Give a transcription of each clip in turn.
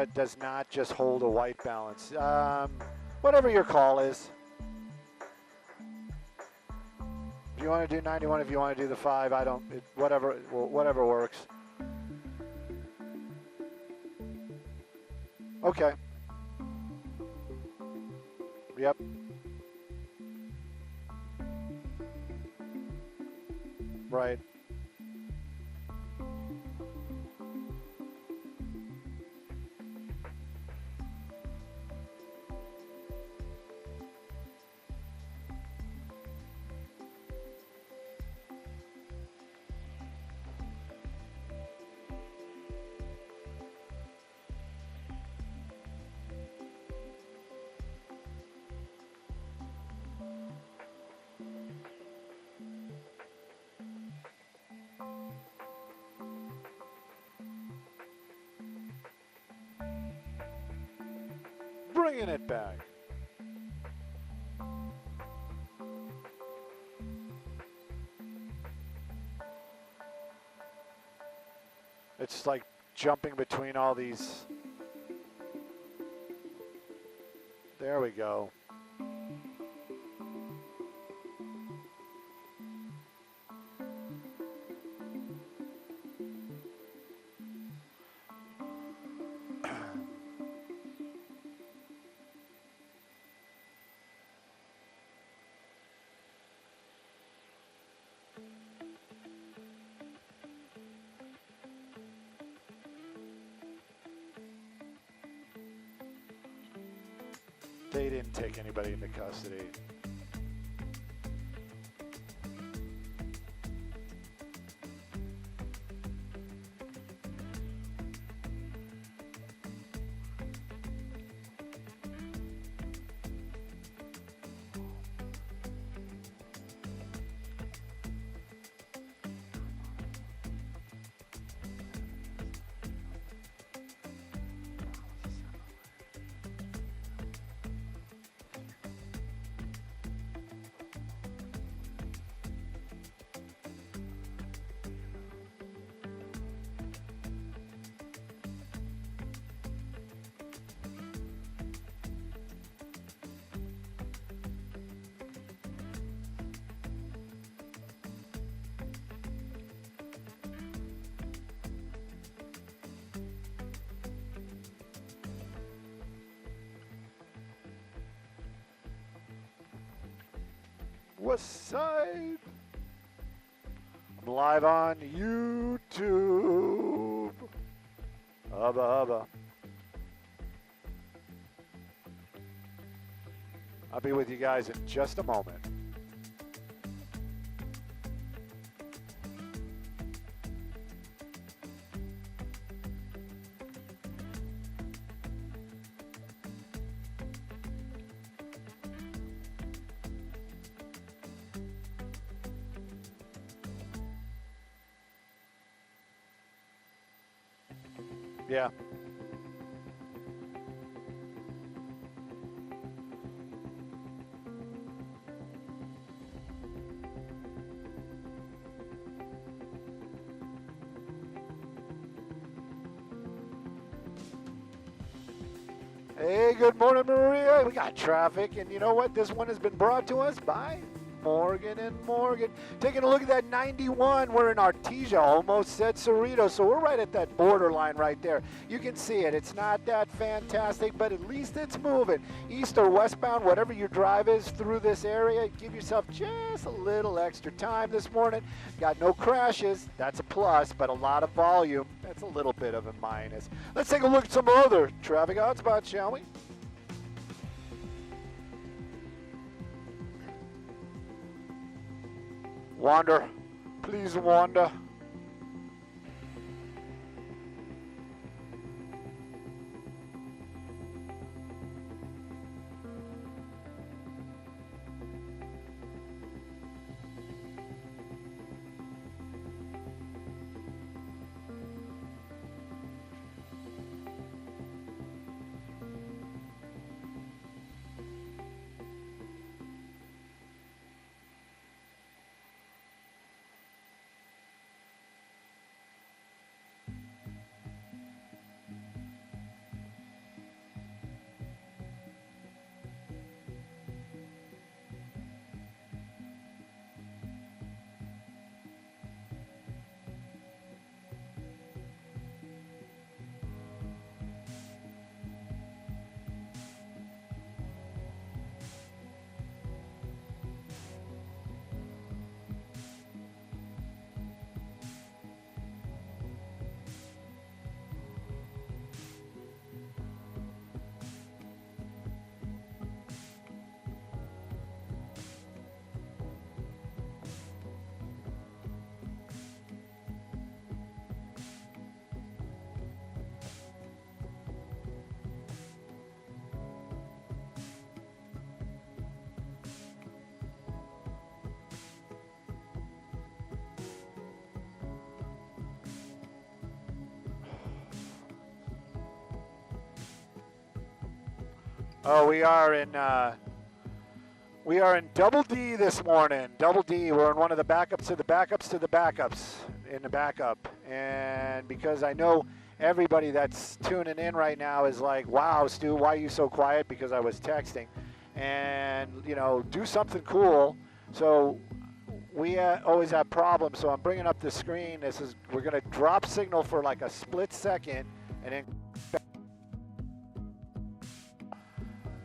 camera does not just hold a white balance. Whatever your call is. If you want to do 91, if you want to do the 5, I don't, whatever works. Okay. Yep. Right. Bringing it back. It's like jumping between all these. There we go. They didn't take anybody into custody. West Side. I'm live on YouTube. Hubba hubba. I'll be with you guys in just a moment. Yeah. Hey, good morning, Maria. We got traffic, and you know what? This one has been brought to us by Morgan and Morgan. Taking a look at that 91. We're in Artesia, almost said Cerritos, so we're right at that borderline right there. You can see it. It's not that fantastic, but at least it's moving. East or westbound, whatever your drive is through this area, give yourself just a little extra time this morning. Got no crashes. That's a plus, but a lot of volume. That's a little bit of a minus. Let's take a look at some other traffic hotspots, shall we? Wander, please wander. Oh, we are in double D this morning. Double D. We're in one of the backups to the backups to the backups in the backup. And because I know everybody that's tuning in right now is like, wow, Stu, why are you so quiet? Because I was texting. And, you know, do something cool. So we always have problems. So I'm bringing up the screen. We're going to drop signal for like a split second.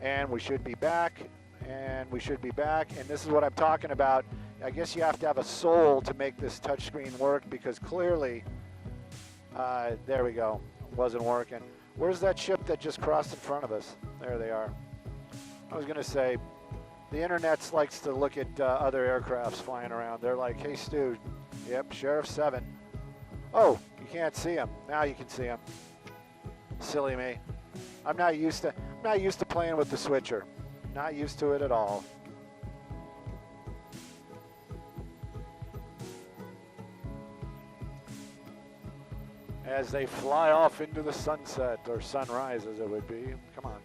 And we should be back. And we should be back, and this is what I'm talking about. I guess you have to have a soul to make this touchscreen work, because clearly, there we go, wasn't working. Where's that ship that just crossed in front of us? There they are. I was gonna say, the internet likes to look at other aircrafts flying around. They're like, hey Stu, yep, Sheriff 7. Oh, you can't see him. Now you can see him. Silly me. I'm not used to playing with the switcher. Not used to it at all. As they fly off into the sunset, or sunrise as it would be. Come on.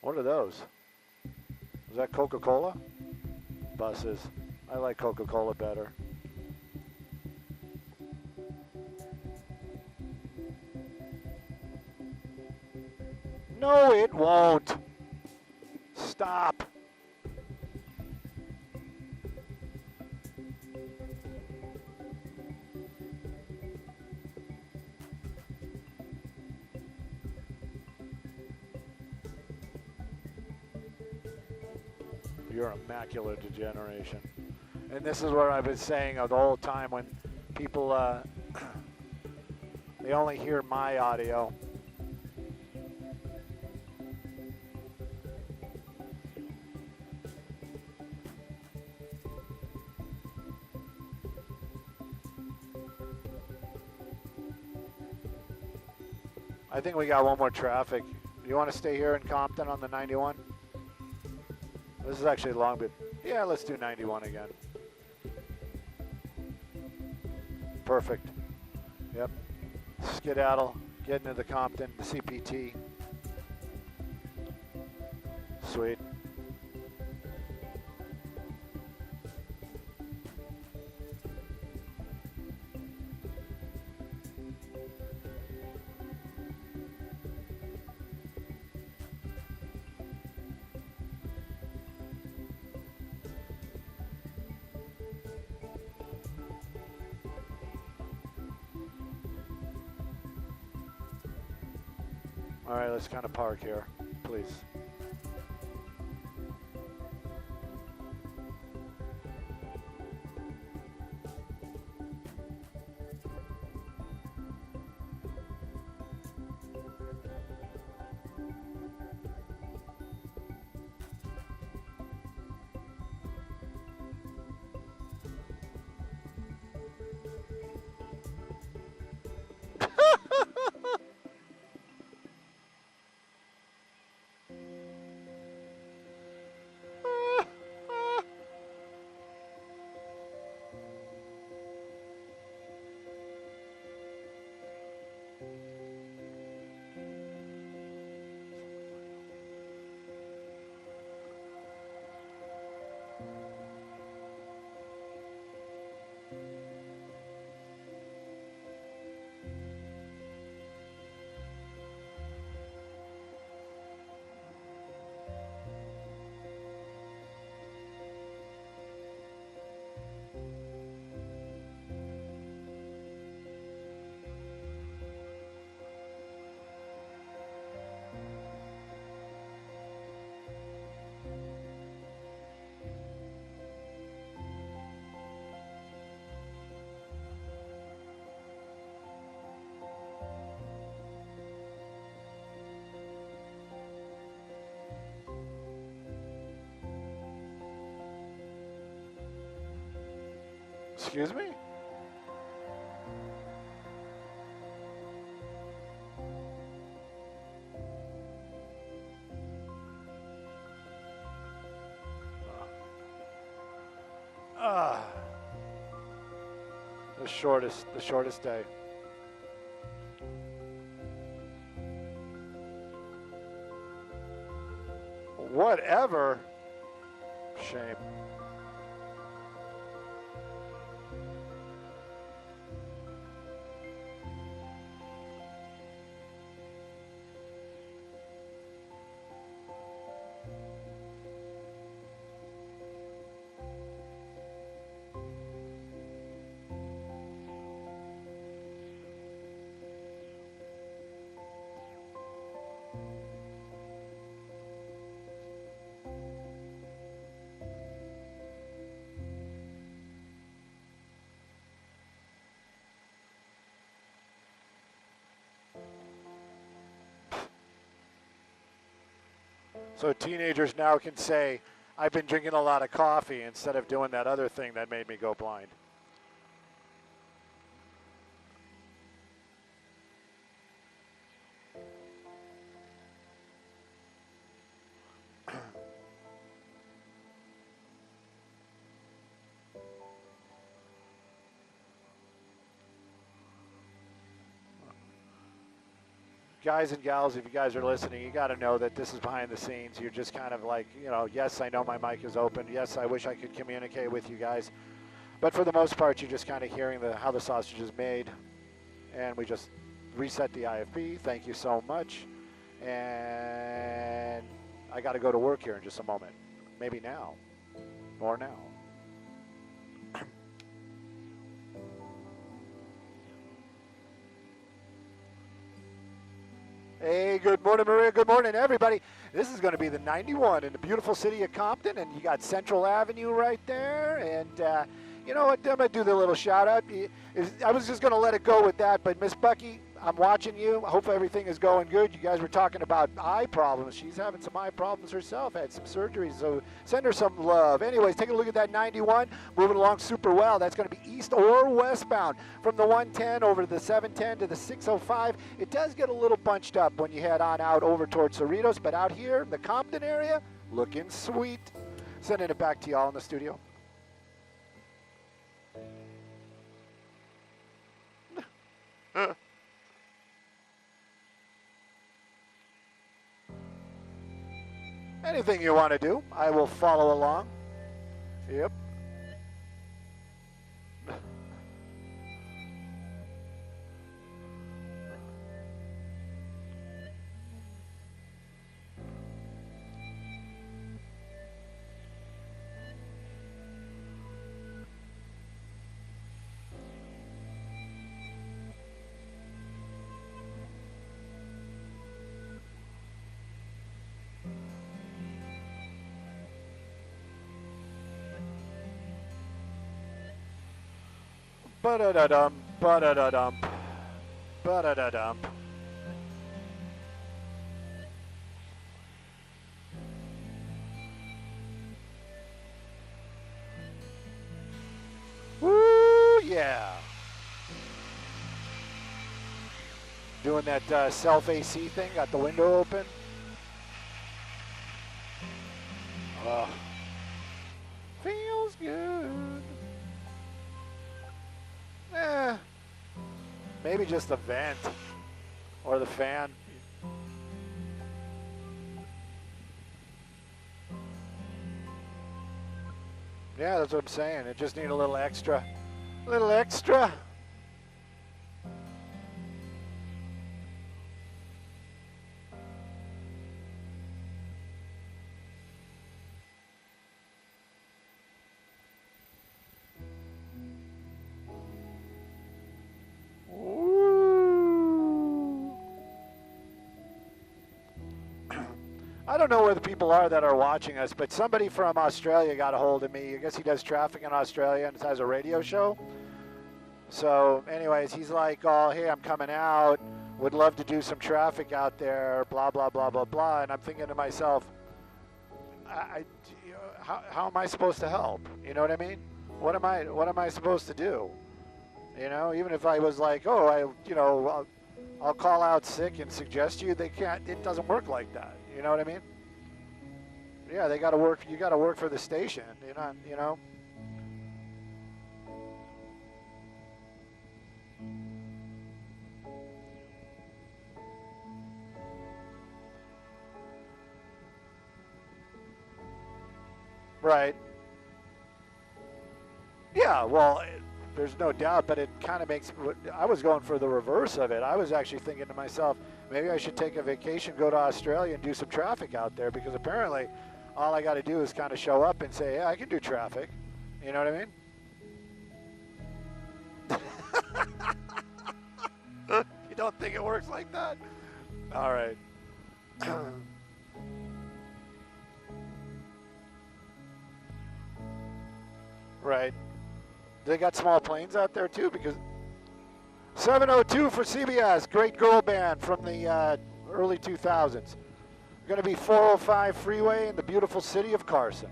What are those? Is that Coca-Cola? Buses. I like Coca-Cola better. No, it won't. Stop. You're a macular degeneration. And this is what I've been saying the whole time when people, they only hear my audio. I think we got one more traffic. You want to stay here in Compton on the 91? This is actually long, but yeah, let's do 91 again. Perfect. Yep. Skedaddle, get into the Compton, the CPT. Sweet. All right, let's kind of park here, please. Excuse me? The shortest day. Whatever. Shame. So teenagers now can say, I've been drinking a lot of coffee instead of doing that other thing that made me go blind. Guys and gals, if you guys are listening, you got to know that this is behind the scenes. You're just kind of like, you know, yes, I know my mic is open. Yes, I wish I could communicate with you guys. But for the most part, you're just kind of hearing how the sausage is made. And we just reset the IFB. Thank you so much. And I got to go to work here in just a moment. Maybe now. Or now. Hey, good morning, Maria. Good morning, everybody. This is going to be the 91 in the beautiful city of Compton, and you got Central Avenue right there. And you know what? I'm going to do the little shout out. I was just going to let it go with that, but Miss Bucky, I'm watching you. I hope everything is going good. You guys were talking about eye problems. She's having some eye problems herself, had some surgeries, so send her some love. Anyways, take a look at that 91, moving along super well. That's going to be east or westbound from the 110 over to the 710 to the 605. It does get a little bunched up when you head on out over towards Cerritos, but out here in the Compton area, looking sweet. Sending it back to y'all in the studio. Anything you want to do, I will follow along. Yep. Ba-da-da-dum, ba-da-da-dum, ba-da-da-dum. Woo, yeah. Doing that self-AC thing, got the window open. Feels good. Maybe just the vent or the fan. Yeah, that's what I'm saying. It just need a little extra. A little extra. I don't know where the people are that are watching us, but somebody from Australia got a hold of me. I guess he does traffic in Australia and has a radio show. So anyways, he's like, oh, hey, I'm coming out. Would love to do some traffic out there, blah, blah, blah, blah, blah. And I'm thinking to myself, how am I supposed to help? You know what I mean? What am I supposed to do? You know, even if I was like, oh, I'll call out sick and suggest you, they can't, it doesn't work like that. You know what I mean? Yeah, they got to work. You got to work for the station. You know. Right. Yeah, well, there's no doubt, but it kind of makes, I was going for the reverse of it. I was actually thinking to myself, maybe I should take a vacation, go to Australia and do some traffic out there, because apparently all I got to do is kind of show up and say, yeah, I can do traffic. You know what I mean? You don't think it works like that? All right. Right. They got small planes out there too, because 702 for CBS, great girl band from the early 2000s. Going to be 405 freeway in the beautiful city of Carson.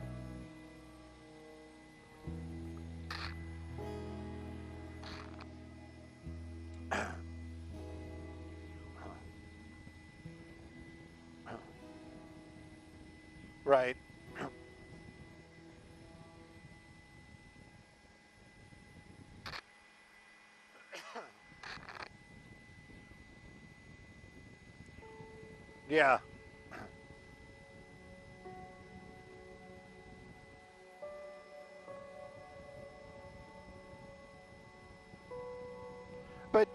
Right. Yeah. But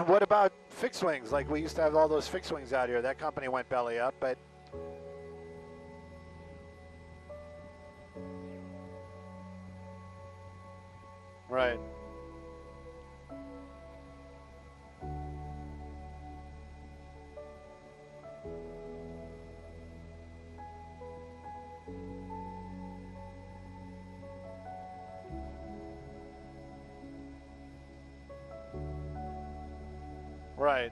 what about fixed wings? Like, we used to have all those fixed wings out here. That company went belly up, but right. Right.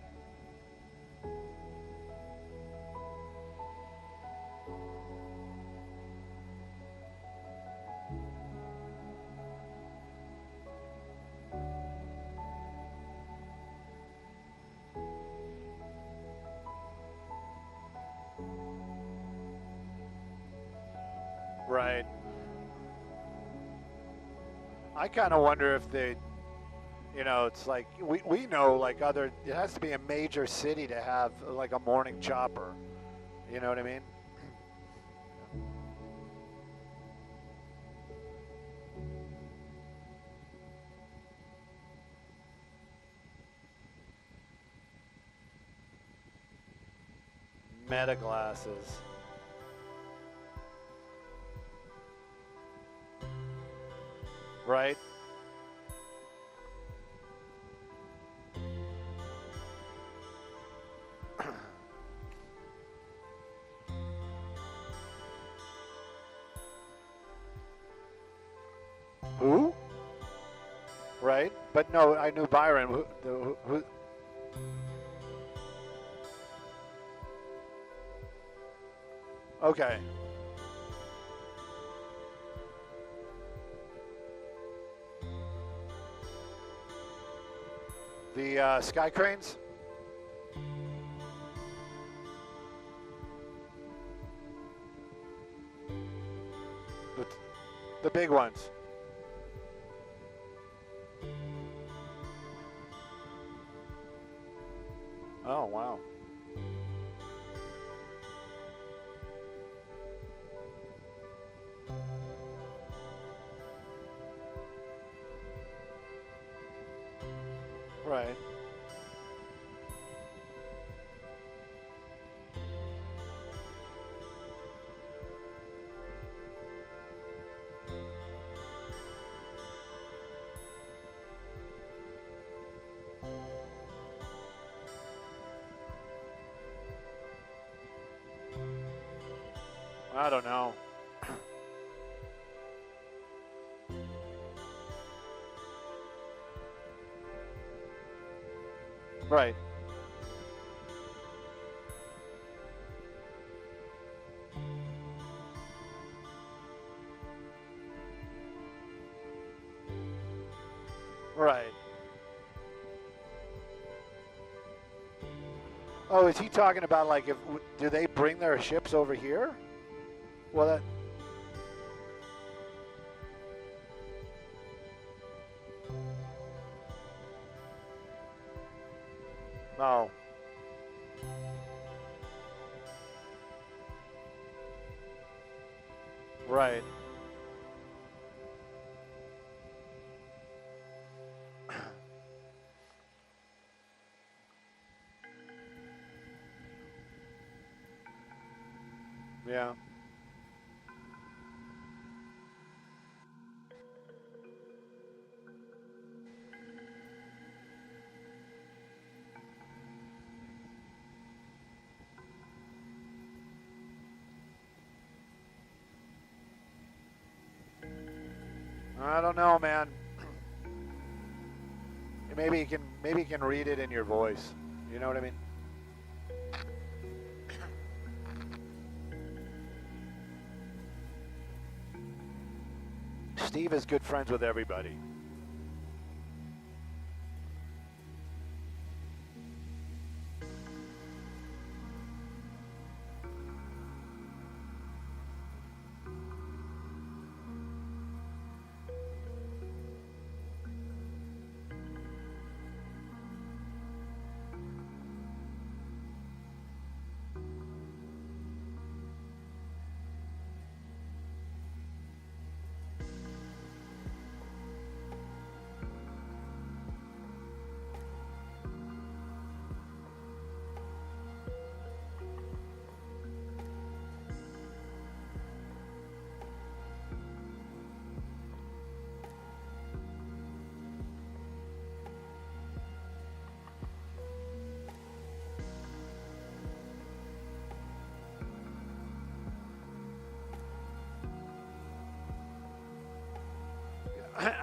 Right. I kind of wonder if they, you know, it's like, we know, like, other, it has to be a major city to have like a morning chopper. You know what I mean? Meta glasses. Right? Who? Right? But no, I knew Byron. Who? Okay. The sky cranes? The, the big ones. Oh, wow. Right. I don't know. Right. Right. Oh, is he talking about, like, if do they bring their ships over here? Well, that, Oh. Right. Yeah. I don't know, man. Maybe you can read it in your voice. You know what I mean? Steve is good friends with everybody.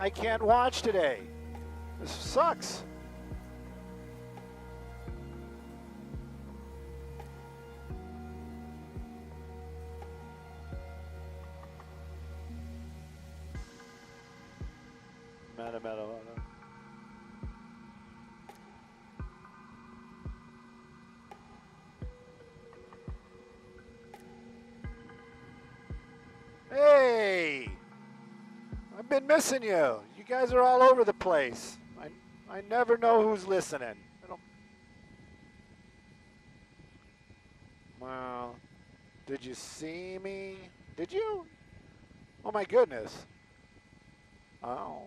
I can't watch today. This sucks. Meta. Hey! I've been missing you. You guys are all over the place. I never know who's listening. Well, did you see me? Did you? Oh my goodness. Oh.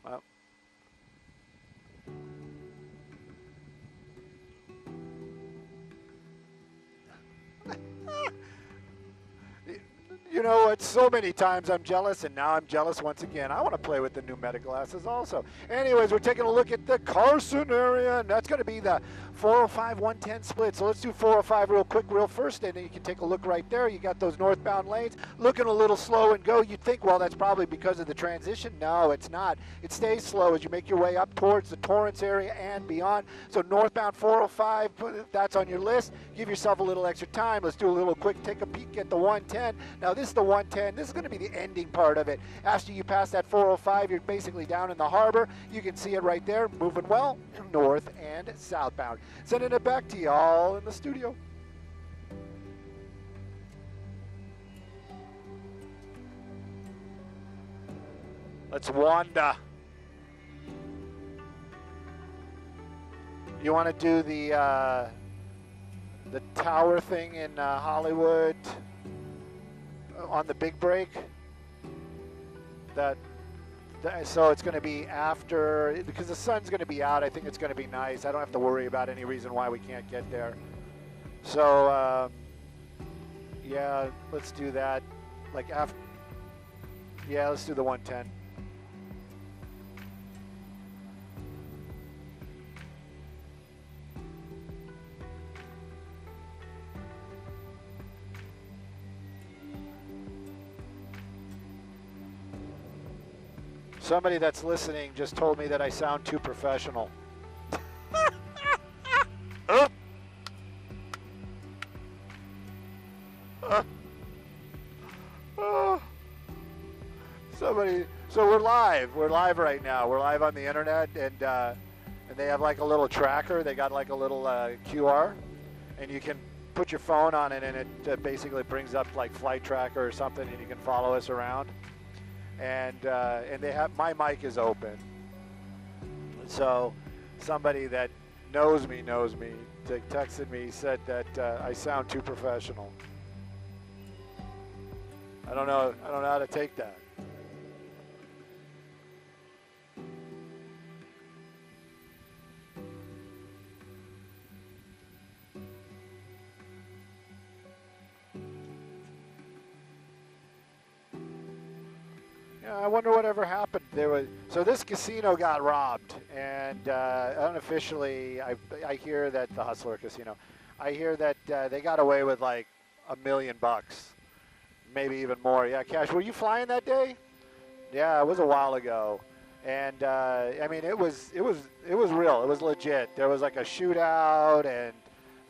Well. You know what? So many times I'm jealous, and now I'm jealous once again. I want to play with the new Meta glasses also. Anyways, we're taking a look at the Carson area, and that's going to be the 405-110 split. So let's do 405 real quick, real first, and then you can take a look right there. You got those northbound lanes looking a little slow and go. You'd think, well, that's probably because of the transition. No, it's not. It stays slow as you make your way up towards the Torrance area and beyond. So northbound 405, that's on your list. Give yourself a little extra time. Let's do a little quick take a peek at the 110. Now, this is the 110. This is going to be the ending part of it. After you pass that 405, you're basically down in the harbor. You can see it right there, moving well, north and southbound. Sending it back to y'all in the studio. Let's wander. You want to do the tower thing in Hollywood on the big break? So it's going to be after, because the sun's going to be out. I think it's going to be nice. I don't have to worry about any reason why we can't get there. So yeah, let's do that. Like after. Yeah, let's do the 110. Somebody that's listening just told me that I sound too professional. Somebody, so we're live. We're live right now. We're live on the internet, and they have like a little tracker. They got like a little QR, and you can put your phone on it, and it basically brings up like Flight Tracker or something, and you can follow us around. And they have, my mic is open, so somebody that knows me texted me, said that I sound too professional. I don't know how to take that. I wonder whatever happened. So this casino got robbed, and unofficially, I hear that the Hustler Casino, I hear that they got away with like $1 million, maybe even more. Yeah, Cash, were you flying that day? Yeah, it was a while ago, and I mean it was real. It was legit. There was like a shootout and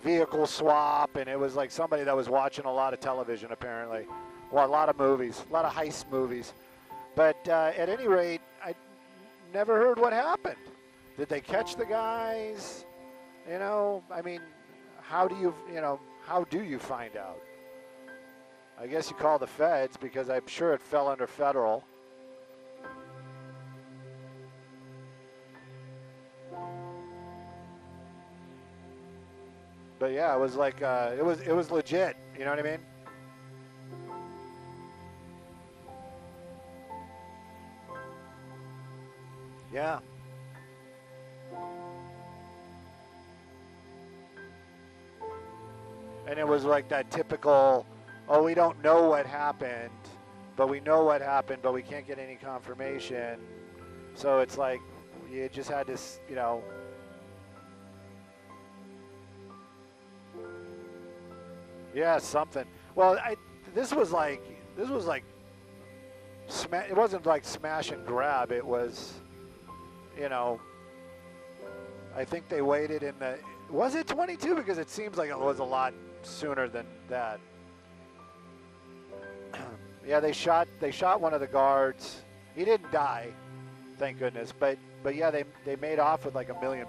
vehicle swap, and it was like somebody that was watching a lot of television apparently, well, a lot of movies, a lot of heist movies. But at any rate, I never heard what happened. Did they catch the guys? You know, I mean, how do you find out? I guess you call the feds, because I'm sure it fell under federal. But yeah, it was like it was legit. You know what I mean? Yeah. And it was like that typical, oh, we don't know what happened, but we know what happened, but we can't get any confirmation. So it's like you just had to, you know. Yeah, something. Well, this was like, it wasn't like smash and grab. It was, you know, I think they waited in the, was it 22? Because it seems like it was a lot sooner than that. Yeah, they shot one of the guards. He didn't die, thank goodness. But yeah, they made off with like $1 million.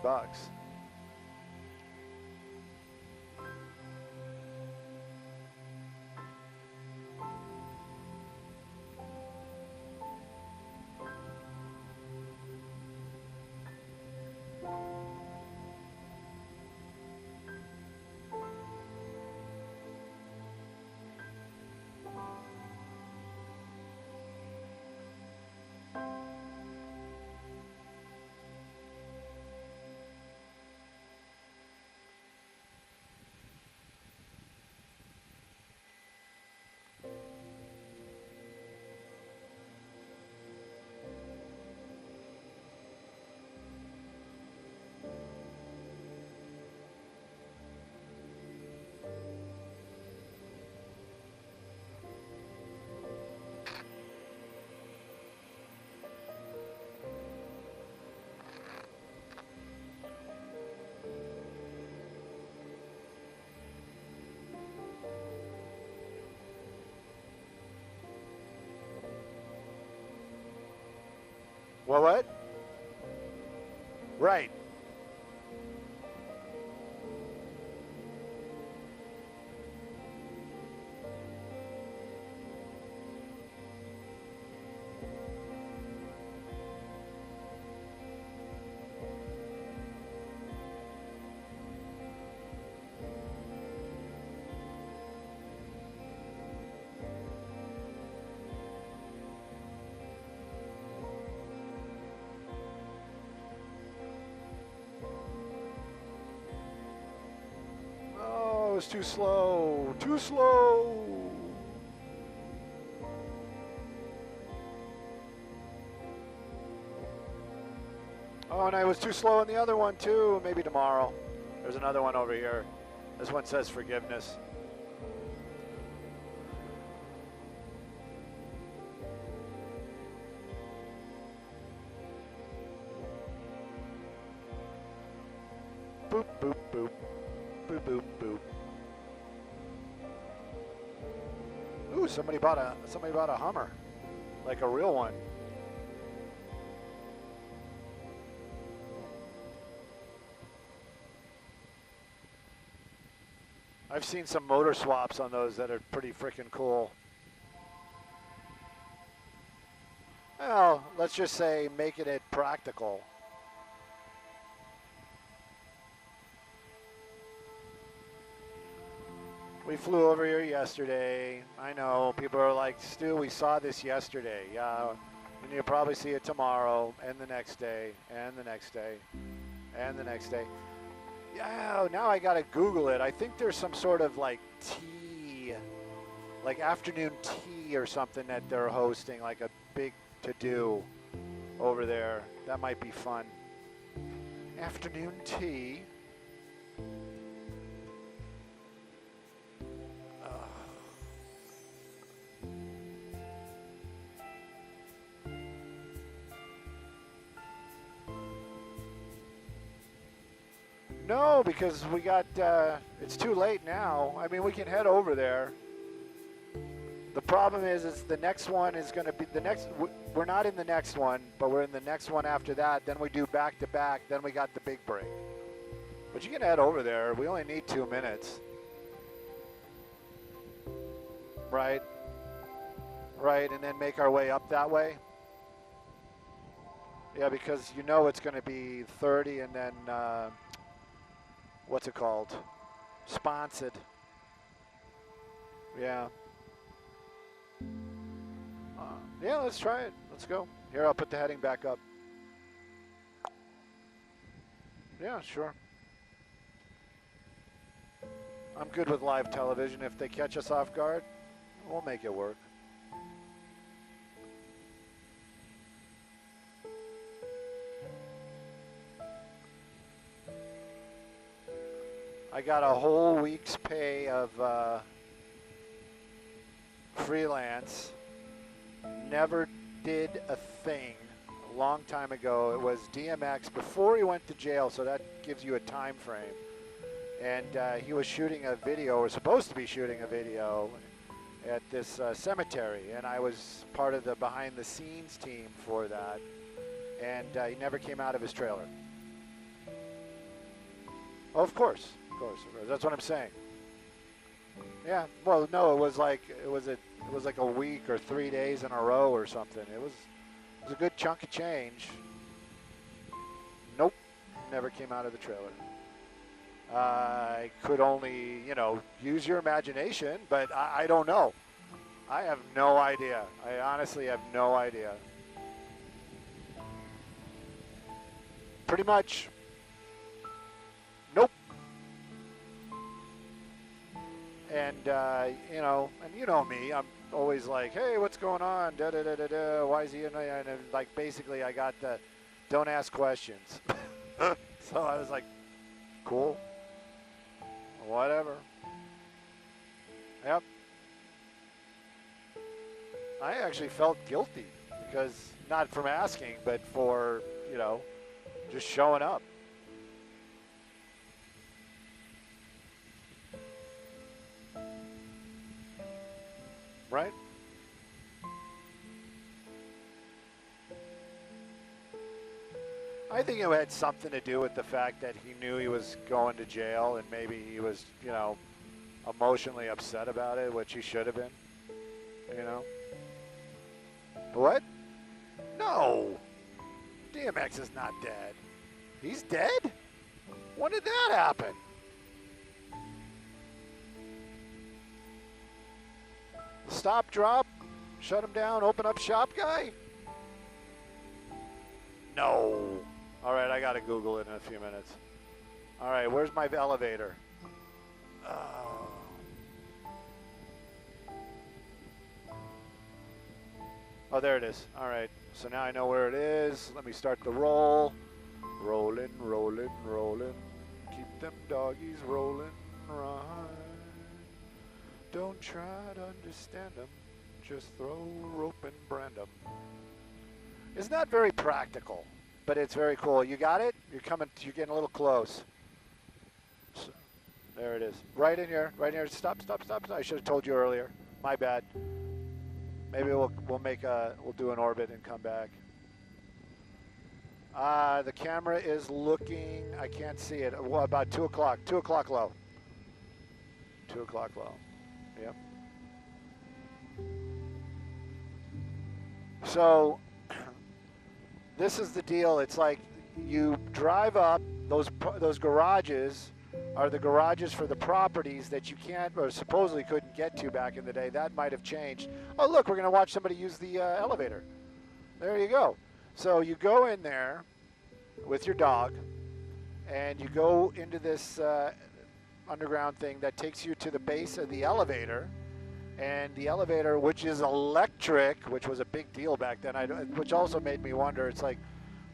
Well, what? Right. Was too slow. Too slow. Oh, and I was too slow in the other one too. Maybe tomorrow. There's another one over here. This one says forgiveness. Boop, boop, boop. Boop, boop, boop. Ooh, somebody bought a Hummer, like a real one. I've seen some motor swaps on those that are pretty freaking cool. Well, let's just say making it practical. We flew over here yesterday. I know, people are like, Stu, we saw this yesterday. Yeah, and you'll probably see it tomorrow, and the next day, and the next day, and the next day. Yeah, now I gotta Google it. I think there's some sort of like tea, like afternoon tea or something that they're hosting, like a big to-do over there. That might be fun. Afternoon tea. No, because we got, it's too late now. I mean, we can head over there. The problem is the next one is going to be, we're not in the next one, but we're in the next one after that. Then we do back to back. Then we got the big break. But you can head over there. We only need 2 minutes. Right? Right, and then make our way up that way. Yeah, because you know it's going to be 30 and then, what's it called? Sponsored. Yeah. Yeah, let's try it. Let's go. Here, I'll put the heading back up. Yeah, sure. I'm good with live television. If they catch us off guard, we'll make it work. I got a whole week's pay of freelance. Never did a thing a long time ago. It was DMX before he went to jail, so that gives you a time frame. And he was shooting a video, or supposed to be shooting a video, at this cemetery. And I was part of the behind-the-scenes team for that. And he never came out of his trailer. Oh, of course. Of course. That's what I'm saying. Yeah. Well, no, it was like a week or 3 days in a row or something. It was a good chunk of change. Nope. Never came out of the trailer. I could only, use your imagination, but I don't know. I have no idea. I honestly have no idea. Pretty much. Nope. And, and you know me, I'm always like, hey, what's going on? Da-da-da-da-da. Why is he in there? And like, basically, I got the don't ask questions. So I was like, cool. Whatever. Yep. I actually felt guilty because, not from asking, but for, just showing up. Right? I think it had something to do with the fact that he knew he was going to jail and maybe he was, emotionally upset about it, which he should have been, What? No. DMX is not dead. He's dead? When did that happen? Stop, drop, shut him down, open up shop guy? No. All right, I got to Google it in a few minutes. All right, where's my elevator? Oh, there it is. All right, so now I know where it is. Let me start the roll. Rolling, rolling, rolling. Keep them doggies rolling, right. Don't try to understand them. Just throw rope and brand them. It's not very practical, but it's very cool. You got it? You're getting a little close. So, there it is. Right in here. Stop. I should have told you earlier. My bad. Maybe we'll do an orbit and come back. The camera is looking, I can't see it. Well, about 2 o'clock. 2 o'clock low. 2 o'clock low. Yep. So this is the deal. It's like you drive up, those garages are the garages for the properties that you can't or supposedly couldn't get to back in the day. That might have changed. Oh, look, we're going to watch somebody use the elevator. There you go. So you go in there with your dog, and you go into this underground thing that takes you to the base of the elevator. And the elevator, which is electric, which was a big deal back then, which also made me wonder, it's like,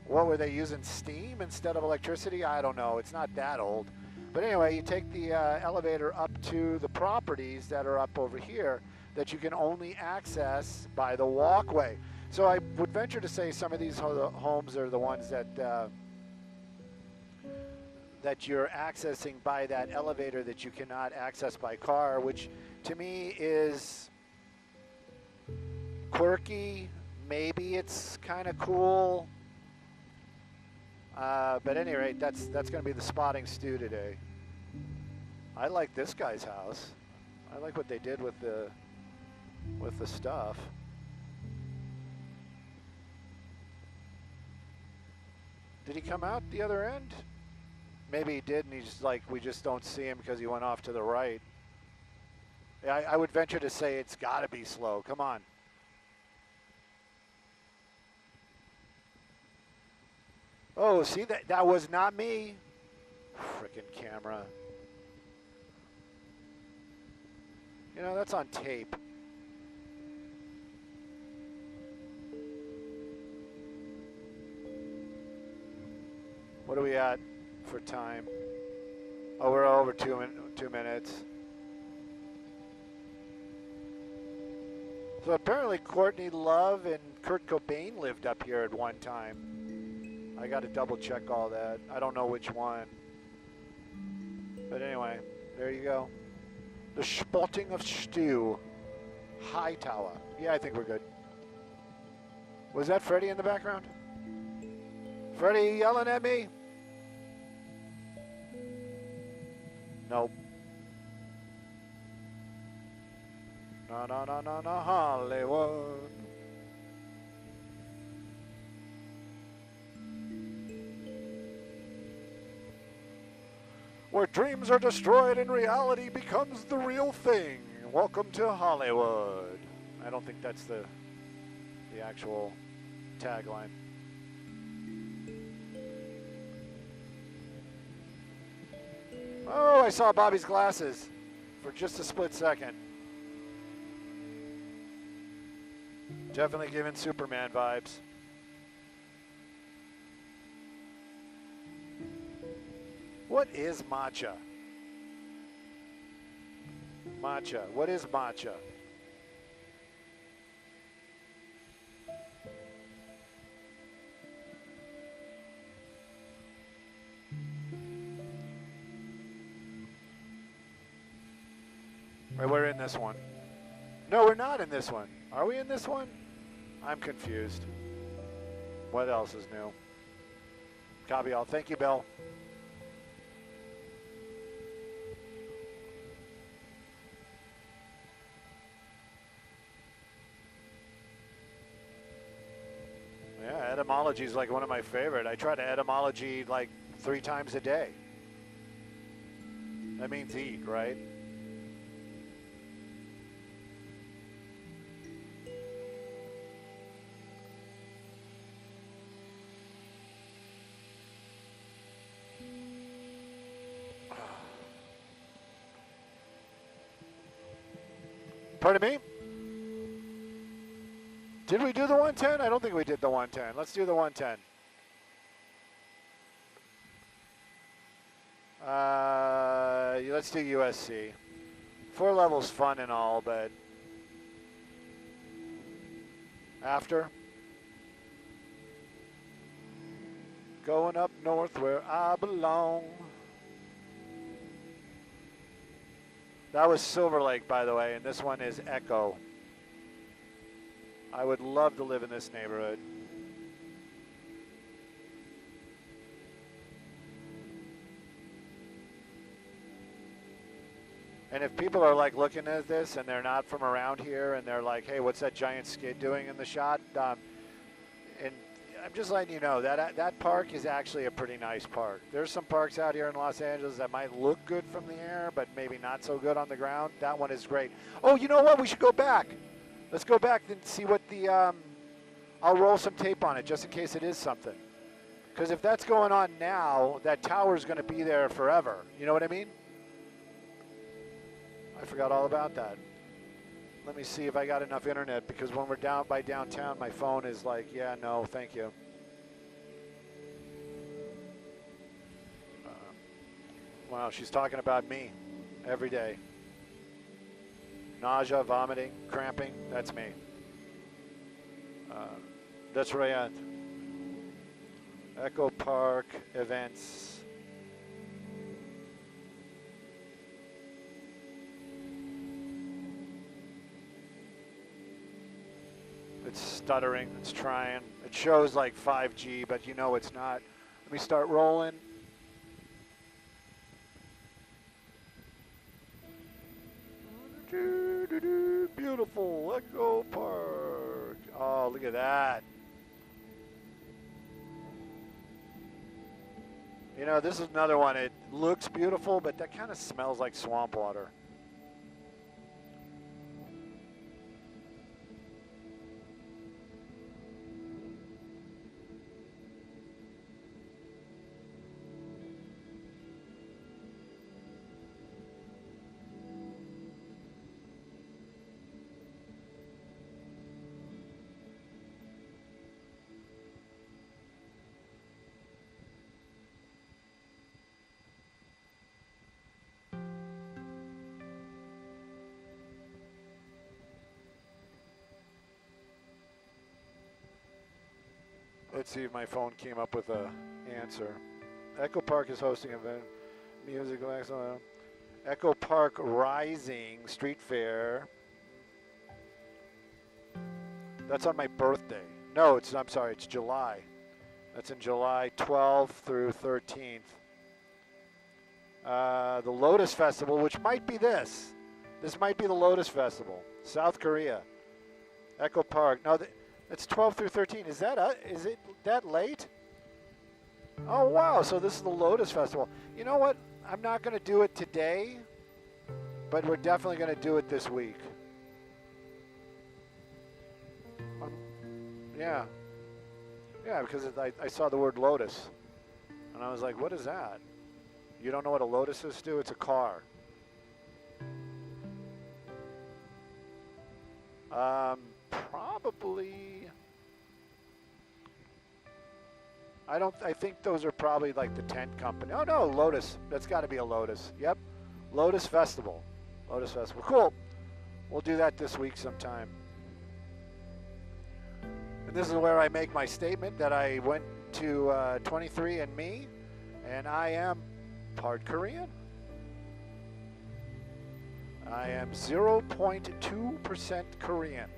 what were they using, steam instead of electricity? I don't know. It's not that old. But anyway, you take the elevator up to the properties that are up over here that you can only access by the walkway. So I would venture to say some of these homes are the ones that that you're accessing by that elevator that you cannot access by car, which to me is quirky. Maybe it's kind of cool. But at any rate, that's going to be the spotting stew today. I like this guy's house. I like what they did with the stuff. Did he come out the other end? Maybe he did, and he's like, we just don't see him because he went off to the right. Yeah, I would venture to say it's got to be slow. Come on. Oh, see, that was not me. Frickin' camera. You know, that's on tape. What are we at for time? Oh, we're over 2 minutes. So apparently Courtney Love and Kurt Cobain lived up here at one time. I got to double check all that. I don't know which one. But anyway, there you go. The spotting of stew. Hightower. Yeah, I think we're good. Was that Freddie in the background? Freddie yelling at me? Nope. No, no, no, no, no, Hollywood. Where dreams are destroyed and reality becomes the real thing. Welcome to Hollywood. I don't think that's the actual tagline. Oh, I saw Bobby's glasses for just a split second. Definitely giving Superman vibes. What is matcha? Matcha. What is matcha? We're in this one. No, we're not in this one. Are we in this one? I'm confused. What else is new? Copy all. Thank you, Bill. Yeah, etymology is like one of my favorite. I try to etymology like 3 times a day. That means eat, right? Pardon me? Did we do the 110? I don't think we did the 110. Let's do the 110. Let's do USC. 4 levels fun and all, but after going up north where I belong. That was Silver Lake, by the way, and this one is Echo. I would love to live in this neighborhood. And if people are like looking at this and they're not from around here and they're like, hey, what's that giant skid doing in the shot? And I'm just letting you know that that park is actually a pretty nice park. There's some parks out here in Los Angeles that might look good from the air, but maybe not so good on the ground. That one is great. Oh, you know what? We should go back. Let's go back and see what the, I'll roll some tape on it just in case it is something. Because if that's going on now, that tower's going to be there forever. You know what I mean? I forgot all about that. Let me see if I got enough internet, because when we're down by downtown, my phone is like, yeah, no, thank you. Wow, she's talking about me every day. Nausea, vomiting, cramping, that's me. That's Rayant. Echo Park events. It's stuttering, it's trying. It shows like 5G, but you know it's not. Let me start rolling. Beautiful Echo Park. Oh, look at that. You know, this is another one. It looks beautiful, but that kind of smells like swamp water. Let's see if my phone came up with a answer. Echo Park is hosting an event. Music, excellent. Echo Park Rising Street Fair. That's on my birthday. No, I'm sorry, it's July. That's in July 12th through 13th. The Lotus Festival, which might be this. This might be the Lotus Festival. South Korea. Echo Park. No, it's 12 through 13. Is it that late? Oh, wow. So this is the Lotus Festival. You know what? I'm not going to do it today, but we're definitely going to do it this week. Yeah. Yeah, because I saw the word Lotus, and I was like, what is that? You don't know what a Lotus is, Stu? It's a car. Probably. I think those are probably like the tent company. Oh no, Lotus. That's got to be a Lotus. Yep. Lotus Festival. Lotus Festival. Cool. We'll do that this week sometime. And this is where I make my statement that I went to 23andMe, and I am part Korean. I am 0.2% Korean.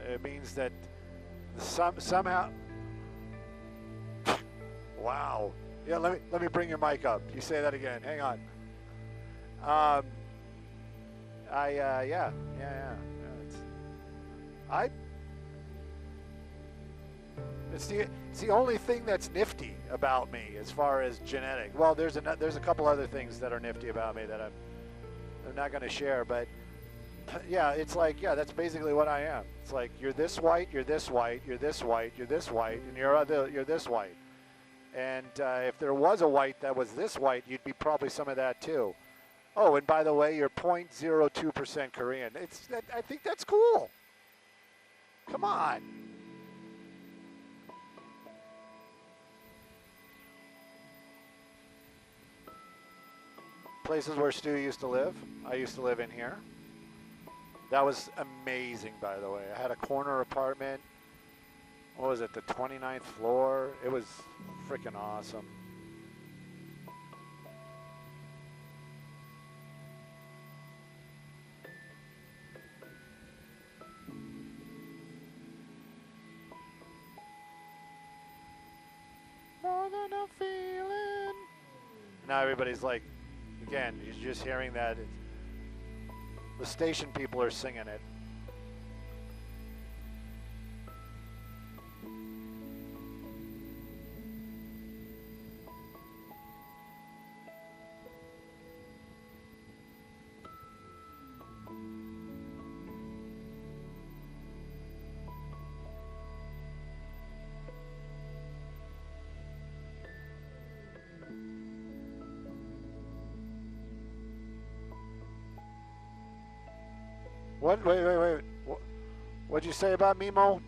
It means that somehow. Wow. Yeah, let me bring your mic up. You say that again. Hang on. Yeah. It's the only thing that's nifty about me as far as genetic. Well, there's a couple other things that are nifty about me that I'm not going to share, but yeah, it's like, yeah, that's basically what I am. It's like, you're this white, you're this white, you're this white, you're this white, and you're this white. And if there was a white that was this white, you'd be probably some of that too. Oh, and by the way, you're 0.02% Korean. I think that's cool. Come on. Places where Stu used to live. I used to live in here. That was amazing, by the way. I had a corner apartment. What was it, the 29th floor? It was freaking awesome. More than a feeling. Now everybody's like, again, you're just hearing that. The station people are singing it. What? Wait. What'd you say about Mimo?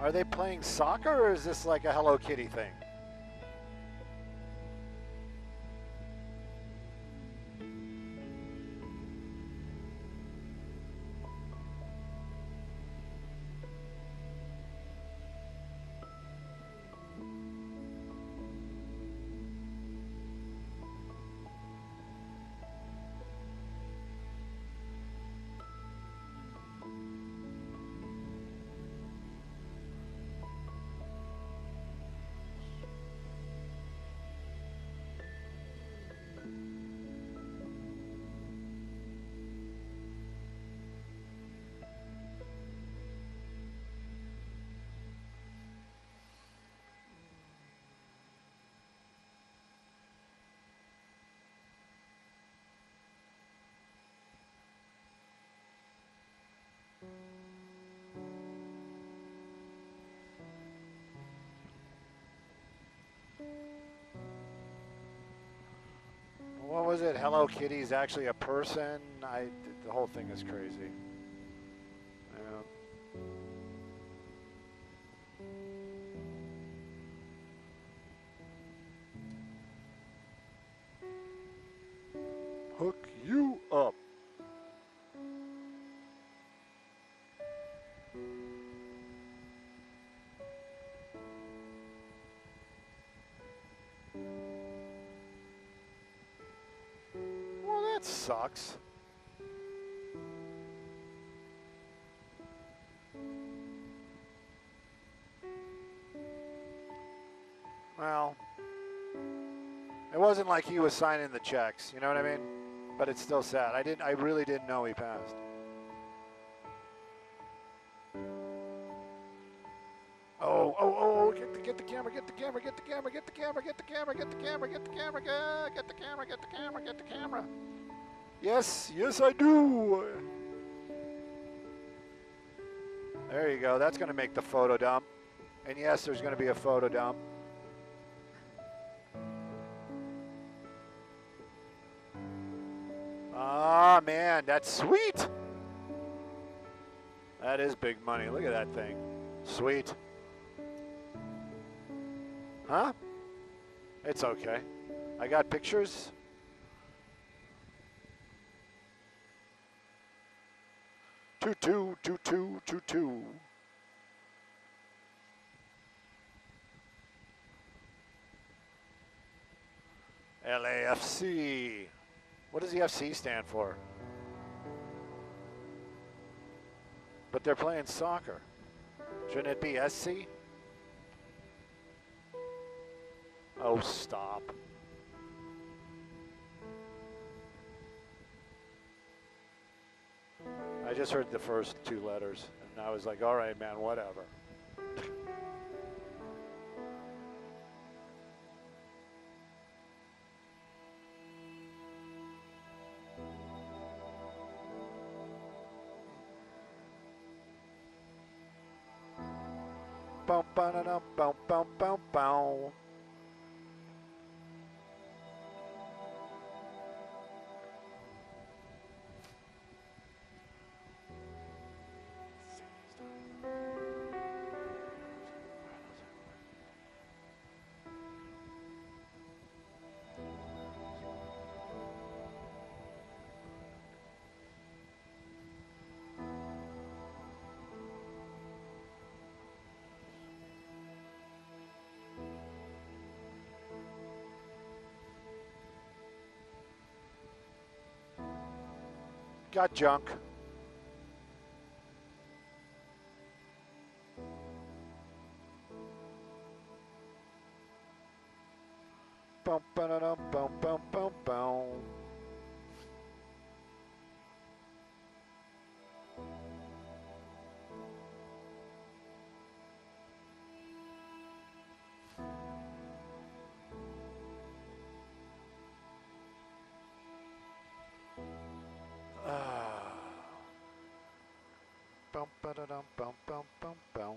Are they playing soccer, or is this like a Hello Kitty thing? What was it? Hello Kitty's actually a person? The whole thing is crazy. Yeah. Hook you up. Well, that sucks. Well, it wasn't like he was signing the checks, you know what I mean? But it's still sad. I really didn't know he passed. Oh, get the camera, get the camera, get the camera, get the camera, get the camera, get the camera, get the camera, get the camera, get the camera, get the camera. Yes, I do. There you go. That's going to make the photo dump. And yes, there's going to be a photo dump. Ah, man, that's sweet. That is big money. Look at that thing. Sweet. Huh? It's okay. I got pictures. Two. LAFC. What does the FC stand for? But they're playing soccer. Shouldn't it be SC? Oh, stop. I just heard the first two letters, and I was like, all right, man, whatever. Bow, bow, bow, bow, bow, bow, bow. Got junk. Bum, ba-da-dum, bum, bum, bum, bum. Bum, ba-da-dum, bum, bum, bum, bum.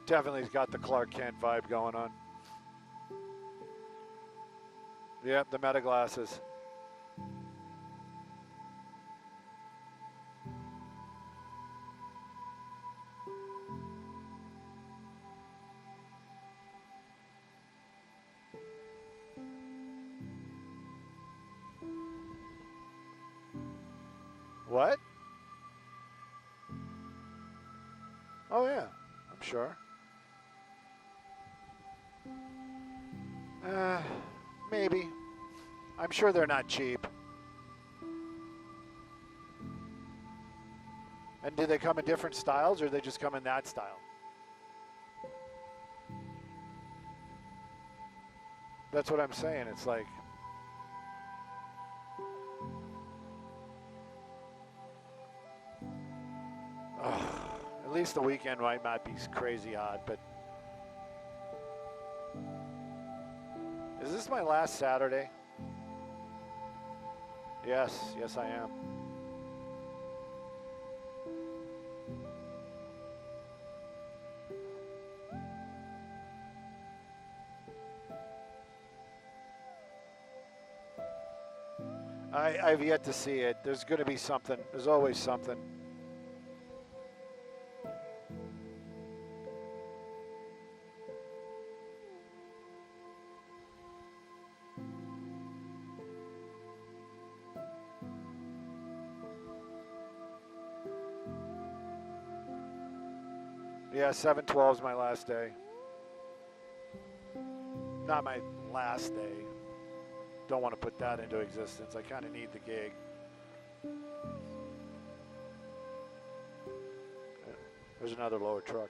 Definitely got the Clark Kent vibe going on. Yep, the meta glasses. What? Oh yeah, I'm sure. Maybe. I'm sure they're not cheap. And do they come in different styles, or they just come in that style? That's what I'm saying. It's like, at least the weekend might not be crazy hot, but is this my last Saturday? Yes, yes I am. I've yet to see it. There's going to be something. There's always something. Yeah, 7/12 is my last day. Not my last day. Don't want to put that into existence. I kind of need the gig. There's another lower truck.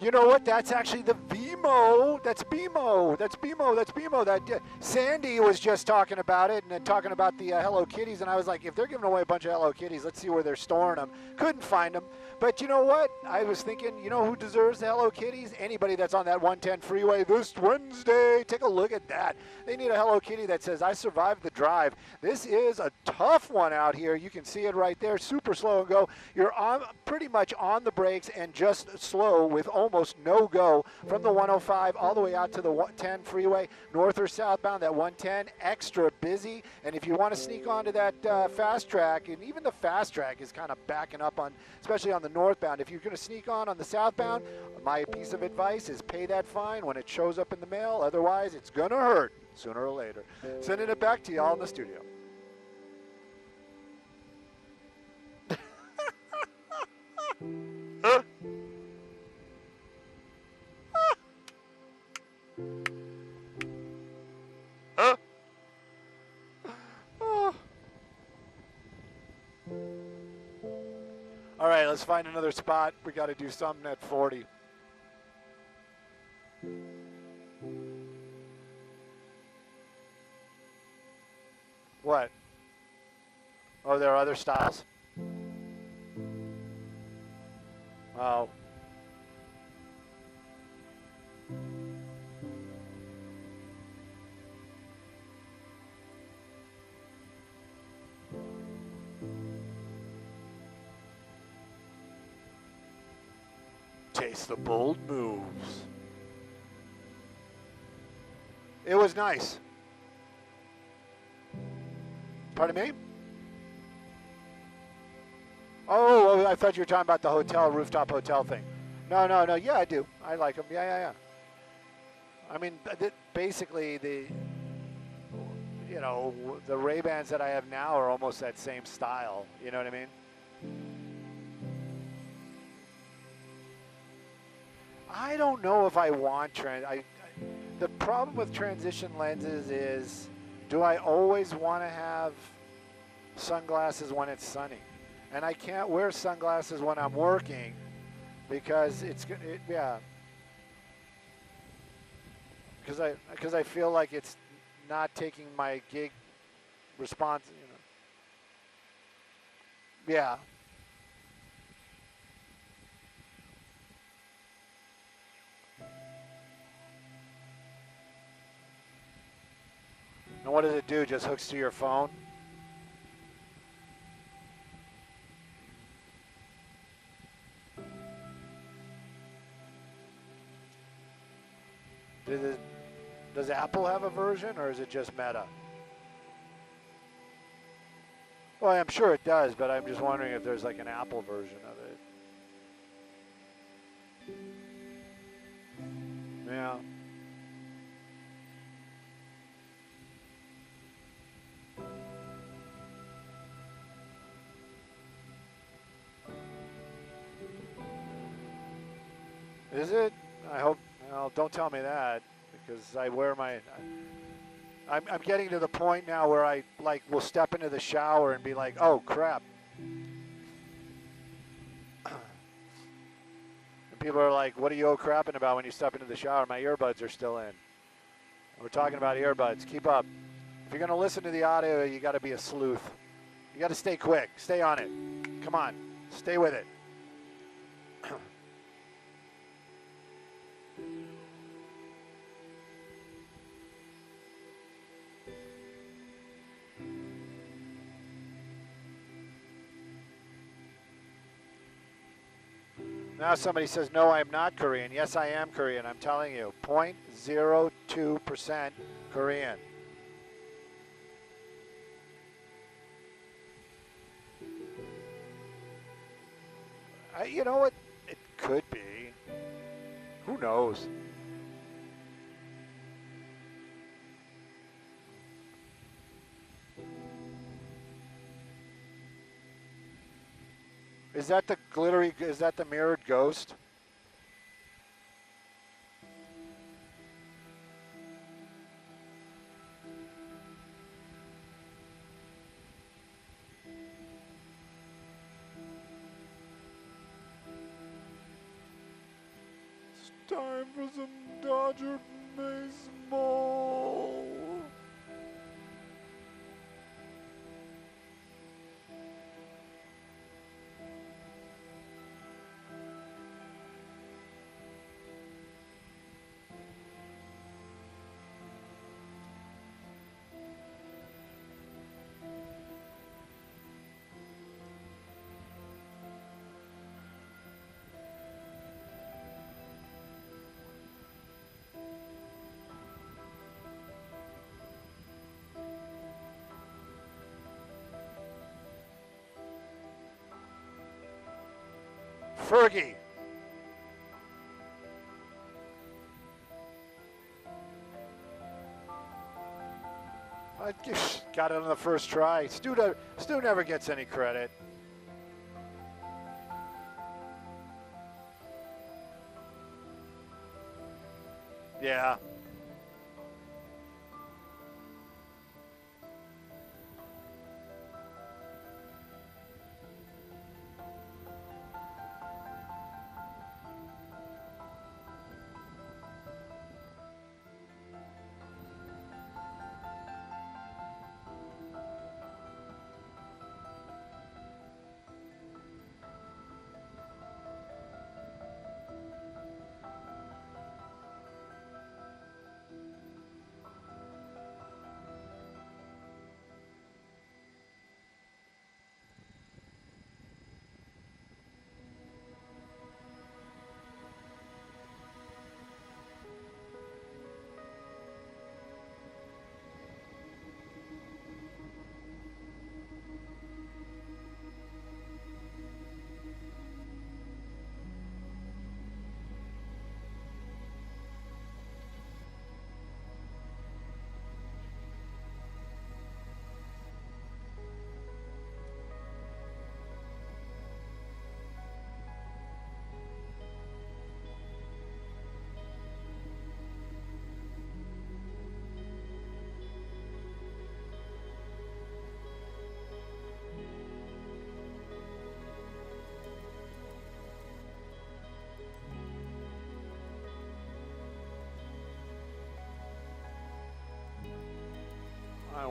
You know what? That's actually the BMO. That's BMO. That's BMO. That's BMO. That Sandy was just talking about it and then talking about the Hello Kitties, and I was like, if they're giving away a bunch of Hello Kitties, let's see where they're storing them. Couldn't find them. But you know what? I was thinking, you know who deserves the Hello Kitties? Anybody that's on that 110 freeway this Wednesday. Take a look at that. They need a Hello Kitty that says, I survived the drive. This is a tough one out here. You can see it right there. Super slow and go. You're on pretty much on the brakes and just slow with almost no go from the 105 all the way out to the 110 freeway, north or southbound. That 110 extra busy, and if you want to sneak onto that fast track, and even the fast track is kind of backing up on, especially on the northbound. If you're going to sneak on the southbound, my piece of advice is pay that fine when it shows up in the mail. Otherwise, it's going to hurt sooner or later. Sending it back to y'all in the studio. All right, let's find another spot. We got to do something at 40. What? Oh, there are other styles? Oh. Taste the bold moves. It was nice. Pardon me? Oh, I thought you were talking about the hotel, rooftop hotel thing. No. Yeah, I do. I like them. Yeah. I mean, basically the Ray-Bans that I have now are almost that same style. You know what I mean? I don't know if I want the problem with transition lenses is, do I always want to have sunglasses when it's sunny? And I can't wear sunglasses when I'm working because because I feel like it's not taking my gig response. Yeah. And what does it do? Just hooks to your phone? Does Apple have a version, or is it just Meta? Well, I'm sure it does, but I'm just wondering if there's like an Apple version of it. Yeah. Is it? I hope. Well, don't tell me that, because I wear my. I'm getting to the point now where I will step into the shower and be like, oh crap. And people are like, what are you crapping about when you step into the shower? My earbuds are still in. We're talking about earbuds. Keep up. If you're going to listen to the audio, you got to be a sleuth. You got to stay quick. Stay on it. Come on. Stay with it. Now somebody says, no, I'm not Korean. Yes, I am Korean. I'm telling you, 0.02% Korean. You know what? It could be. Who knows? Is that the glittery, is that the mirrored ghost? It's time for some Dodger baseball. Fergie. I got it on the first try. Stu never gets any credit. Yeah.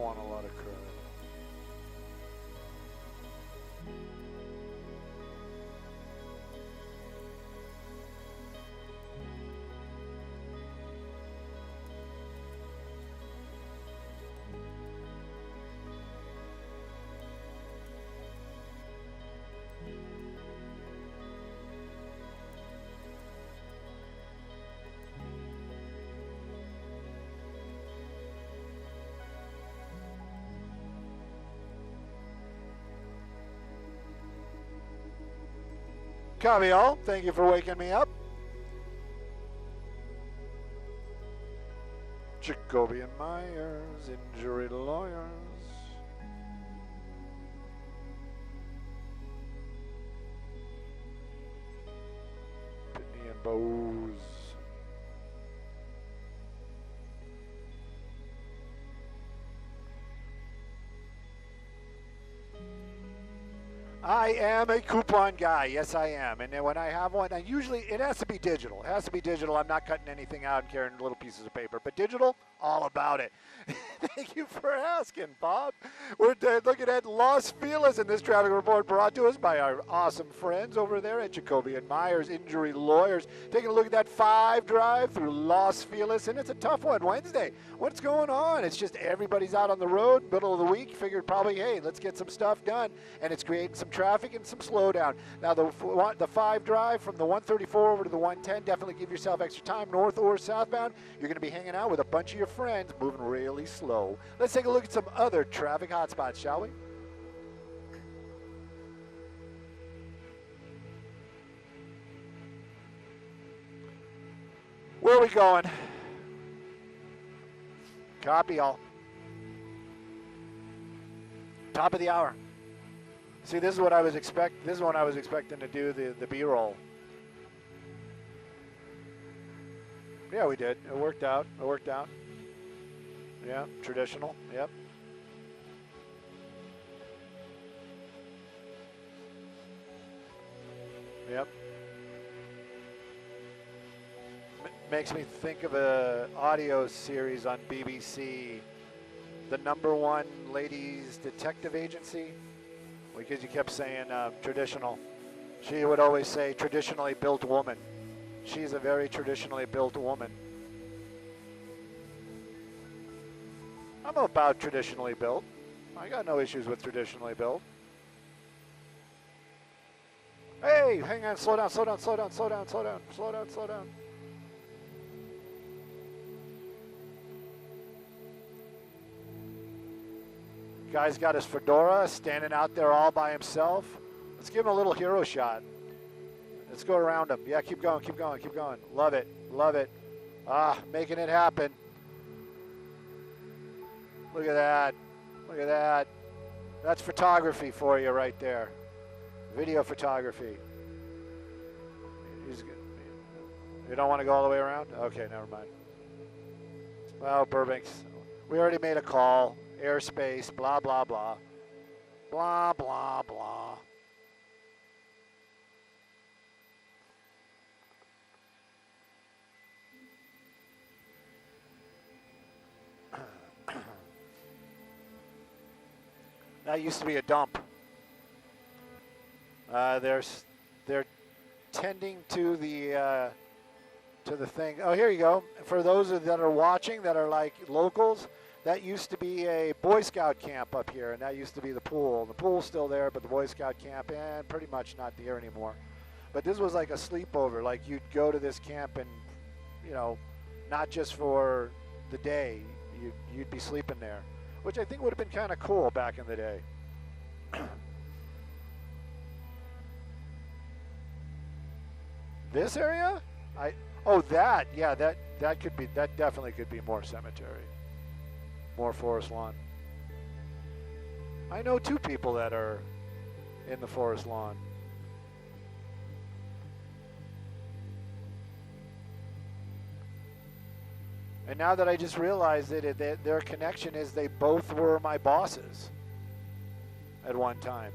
want a lot of credit. Copy all. Thank you for waking me up. Jacoby and Myers, injury lawyers. Pitney and Bose. I am a coupon guy. Yes, I am. And then when I have one, and usually it has to be digital. It has to be digital. I'm not cutting anything out and carrying little pieces of paper. But digital, all about it. Thank you for asking, Bob. We're looking at Los Feliz in this traffic report brought to us by our awesome friends over there at Jacoby and Myers Injury Lawyers. Taking a look at that 5 drive through Los Feliz, and it's a tough one Wednesday. What's going on? It's just everybody's out on the road, middle of the week. Figured probably, hey, let's get some stuff done. And it's creating some traffic and some slowdown. Now, the 5 drive from the 134 over to the 110, definitely give yourself extra time, north or southbound. You're going to be hanging out with a bunch of your friends, moving really slow. Let's take a look at some other traffic hotspots, shall we? Where are we going? Copy all. Top of the hour. See, this is what I was expecting to do, the B-roll. Yeah, we did. It worked out. Yeah, traditional. Yep. Yep. Makes me think of a audio series on BBC, the #1 ladies detective agency, because you kept saying traditional. She would always say traditionally built woman. She's a very traditionally built woman. I'm about traditionally built. I got no issues with traditionally built. Hey, hang on, slow down. Guy's got his fedora, standing out there all by himself. Let's give him a little hero shot. Let's go around him. Yeah, keep going. Love it. Making it happen. Look at that. That's photography for you right there. Video photography. You don't want to go all the way around? Okay, never mind. Well, Burbanks, we already made a call. Airspace, blah, blah, blah. Blah, blah, blah. That used to be a dump. They're tending to the thing. Oh, here you go. For those that are watching that are like locals, that used to be a Boy Scout camp up here, and that used to be the pool. The pool's still there, but the Boy Scout camp, and pretty much not there anymore. But this was like a sleepover. Like you'd go to this camp and, you know, not just for the day, you'd be sleeping there, which I think would have been kind of cool back in the day. This area? That definitely could be more cemetery. More forest lawn. I know 2 people that are in the forest lawn. And now that I just realized it, their connection is they both were my bosses at one time.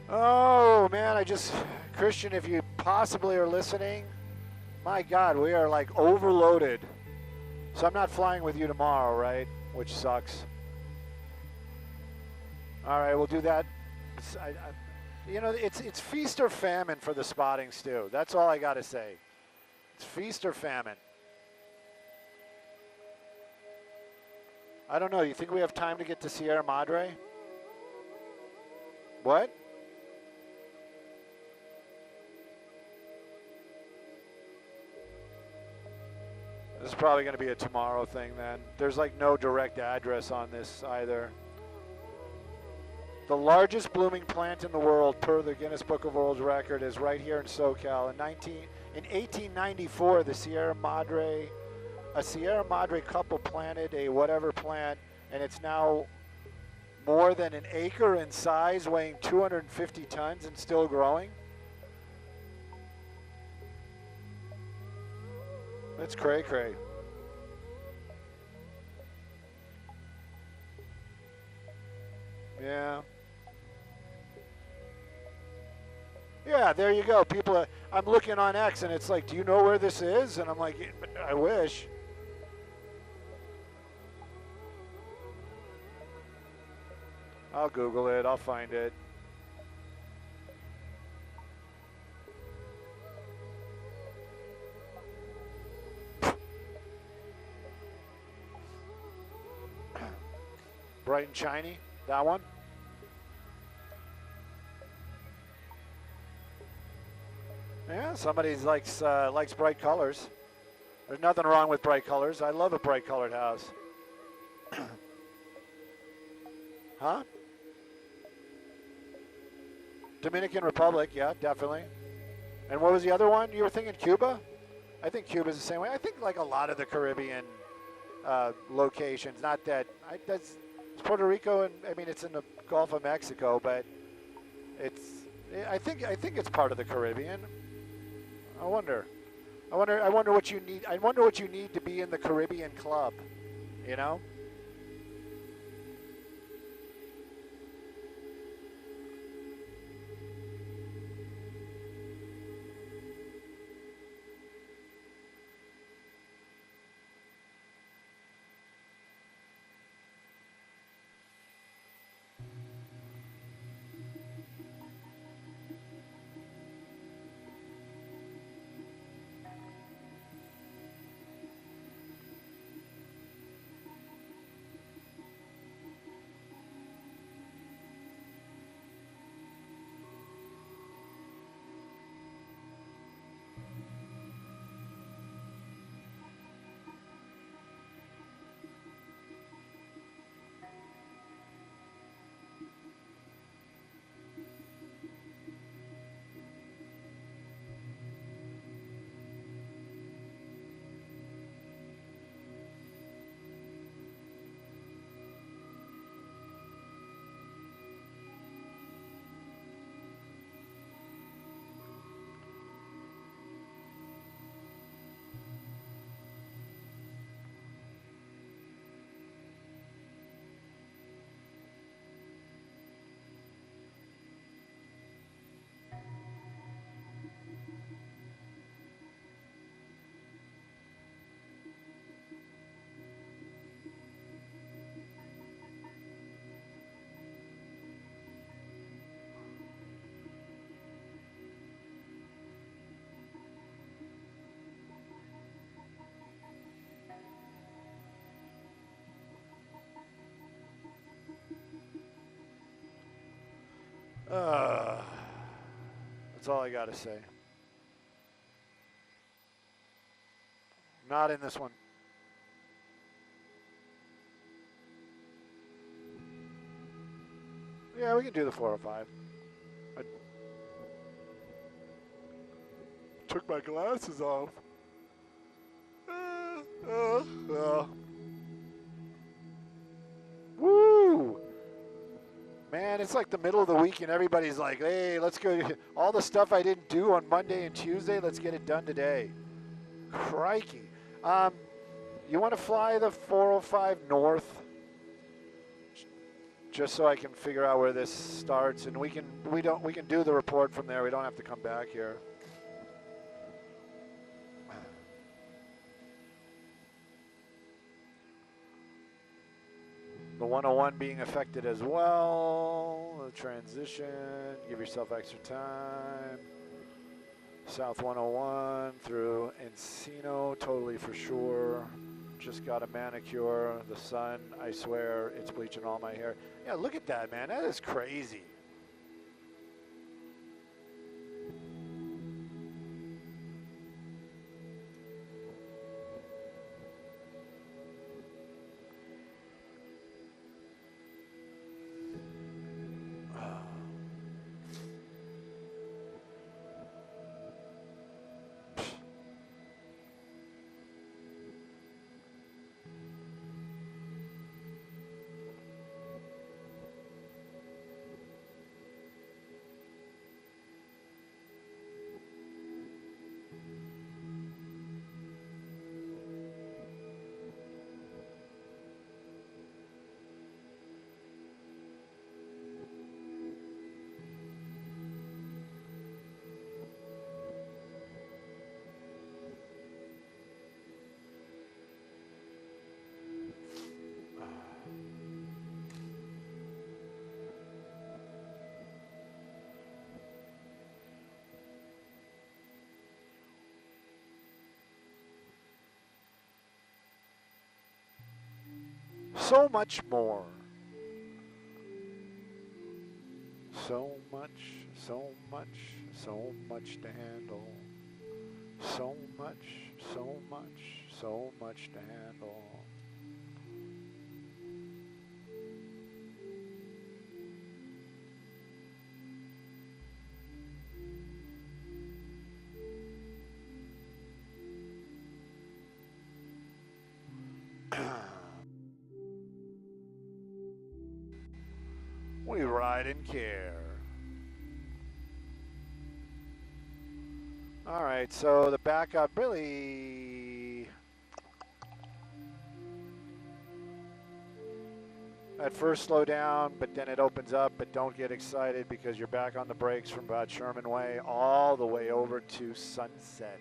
Oh, man, Christian, if you possibly are listening, my God, we are like overloaded. So I'm not flying with you tomorrow, right? Which sucks. All right, we'll do that. It's feast or famine for the spotting stew. That's all I got to say. It's feast or famine. I don't know. You think we have time to get to Sierra Madre? What? This is probably going to be a tomorrow thing then. There's like no direct address on this either. The largest blooming plant in the world, per the Guinness Book of World Record, is right here in SoCal. In 1894, a Sierra Madre couple planted a whatever plant, and it's now more than an acre in size, weighing 250 tons and still growing. That's cray-cray. Yeah. Yeah, there you go. People, I'm looking on X, and it's like, do you know where this is? And I'm like, I wish. I'll Google it. I'll find it. Bright and shiny, that one. Yeah, somebody likes bright colors. There's nothing wrong with bright colors. I love a bright colored house. Huh? Dominican Republic, yeah, definitely. And what was the other one? You were thinking Cuba? I think Cuba's the same way. I think like a lot of the Caribbean locations. Not that it's Puerto Rico, and I mean it's in the Gulf of Mexico, but I think it's part of the Caribbean. I wonder what you need. I wonder what you need to be in the Caribbean club, you know? That's all I got to say. Not in this one. Yeah, we can do the 405. I took my glasses off. Woo! Man, it's like the middle of the week and everybody's like, hey, let's go. All the stuff I didn't do on Monday and Tuesday, let's get it done today. Crikey. You want to fly the 405 north? just so I can figure out where this starts, and we can do the report from there. We don't have to come back here. The 101 being affected as well. The transition, give yourself extra time. South 101 through Encino, totally for sure. Just got a manicure. The sun, I swear, it's bleaching all my hair. Yeah, look at that, man. That is crazy. So much more. So much, so much, so much to handle. So much, so much, so much to handle. We ride and care. All right, so the backup really, at first slow down, but then it opens up, but don't get excited because you're back on the brakes from about Sherman Way all the way over to Sunset.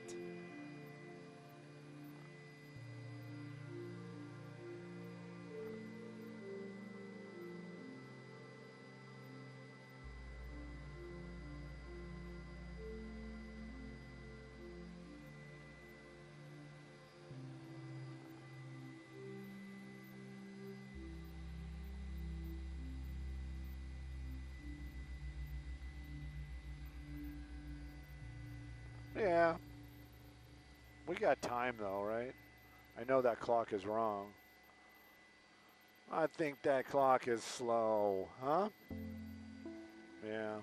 Yeah. We got time though, right? I know that clock is wrong. I think that clock is slow, huh? Yeah.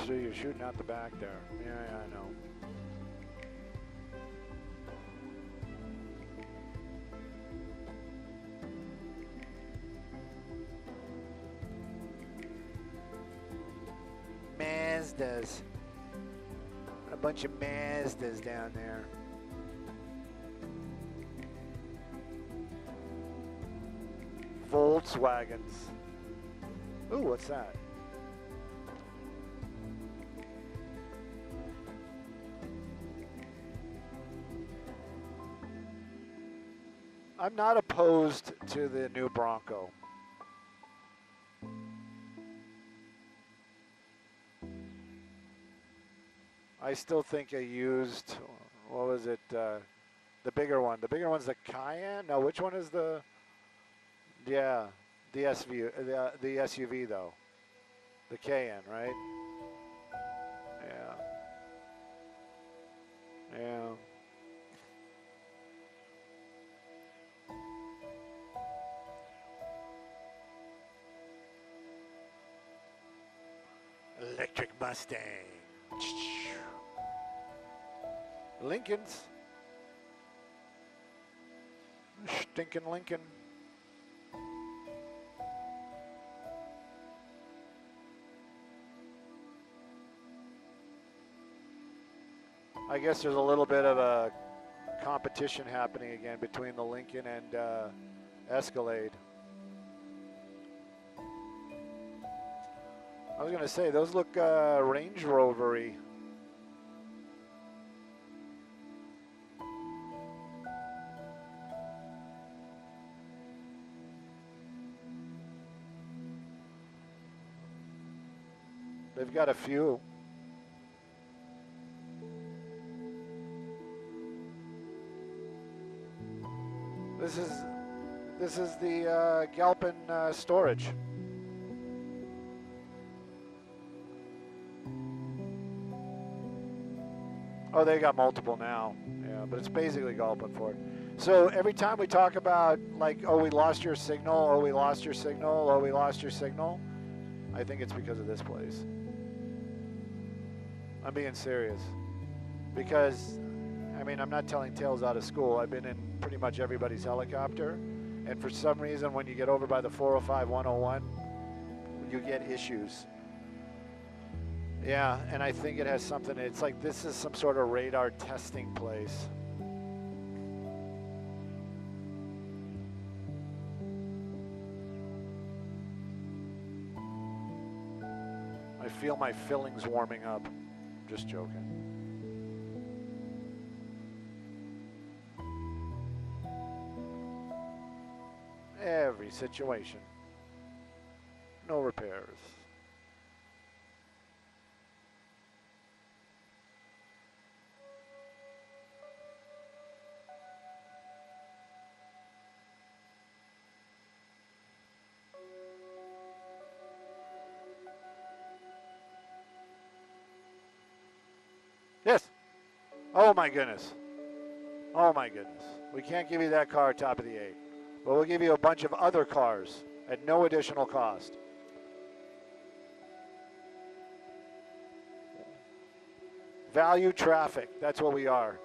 So you're shooting out the back there. Yeah, I know. Mazdas. A bunch of Mazdas down there. Volkswagens. Ooh, what's that? I'm not opposed to the new Bronco. I still think a used, what was it, the bigger one. The bigger one's the Cayenne? No, which one is the, yeah, the SUV though. The Cayenne, right? Yeah. Yeah. Electric Mustang. Lincolns. Stinking Lincoln. I guess there's a little bit of a competition happening again between the Lincoln and Escalade. I was going to say, those look Range Rover-y. They've got a few. This is the Galpin storage. Oh, they got multiple now. Yeah, but it's basically Galpin for it. So every time we talk about like, oh, we lost your signal, oh, we lost your signal, oh, we lost your signal, I think it's because of this place. I'm being serious. Because, I mean, I'm not telling tales out of school. I've been in pretty much everybody's helicopter. And for some reason, when you get over by the 405, 101, you get issues. Yeah, and I think it has something, it's like this is some sort of radar testing place. I feel my fillings warming up. Just joking. Every situation. No repairs. Yes. Oh my goodness. Oh my goodness. We can't give you that car top of the 8. But we'll give you a bunch of other cars at no additional cost. Value traffic. That's what we are.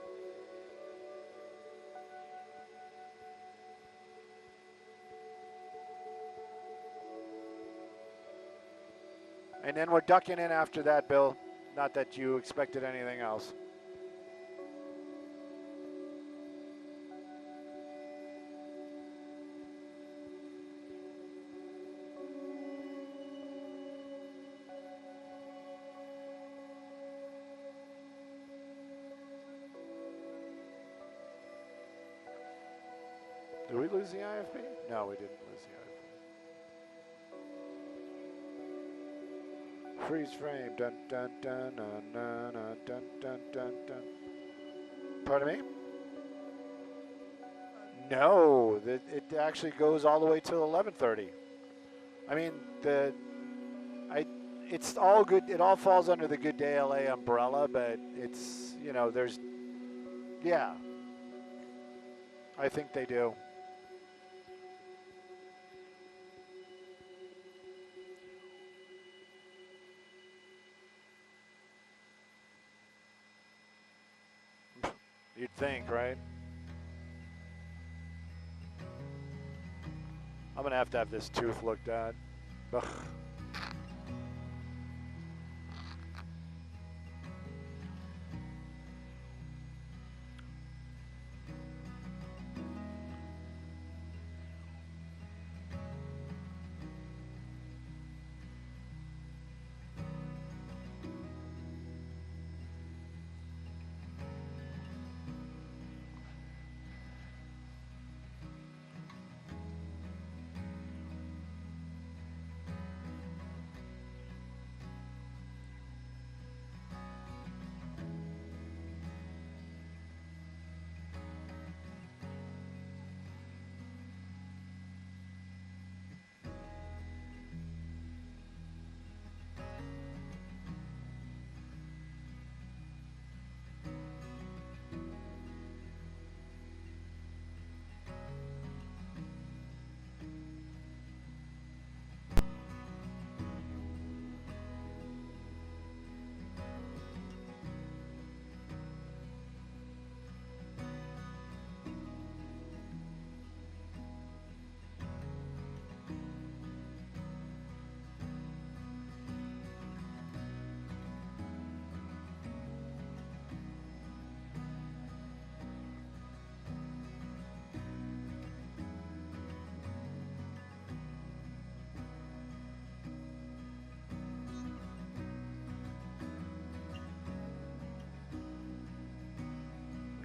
And then we're ducking in after that, Bill. Not that you expected anything else. Did we lose the IFB? No, we didn't lose the IFB. Freeze frame. Dun dun dun dun dun dun dun dun dun. Pardon me? No, it actually goes all the way till 11:30. I mean, it's all good. It all falls under the GDLA umbrella, but it's, you know, there's, yeah. I think they do. You'd think, right? I'm gonna have to have this tooth looked at. Ugh.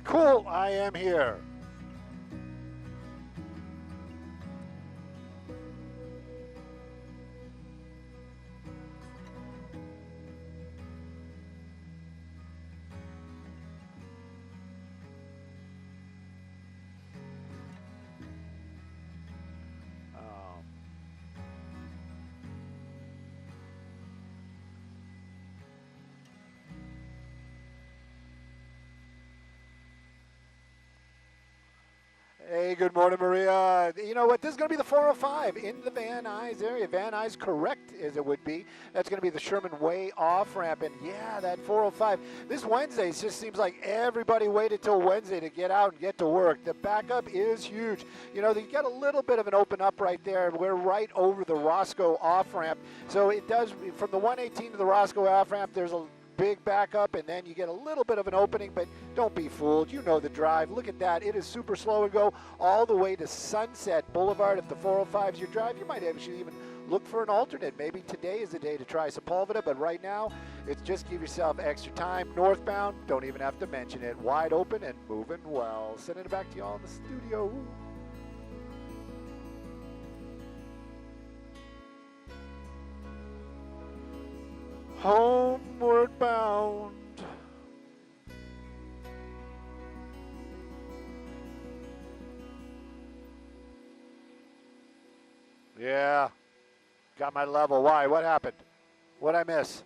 Cool, I am here. Hey, good morning, Maria. You know what? This is going to be the 405 in the Van Nuys area. Van Nuys, correct as it would be. That's going to be the Sherman Way off ramp. And yeah, that 405. This Wednesday just seems like everybody waited till Wednesday to get out and get to work. The backup is huge. You know, you got a little bit of an open up right there. We're right over the Roscoe off ramp. So it does, from the 118 to the Roscoe off ramp, there's a big backup, and then you get a little bit of an opening, but don't be fooled. You know the drive. Look at that. It is super slow and go all the way to Sunset Boulevard. If the 405 is your drive, you might actually even look for an alternate. Maybe today is the day to try Sepulveda, but right now, it's just give yourself extra time. Northbound, don't even have to mention it. Wide open and moving well. Sending it back to y'all in the studio. Homeward bound. Yeah. Got my level. Why? What happened? What'd I miss?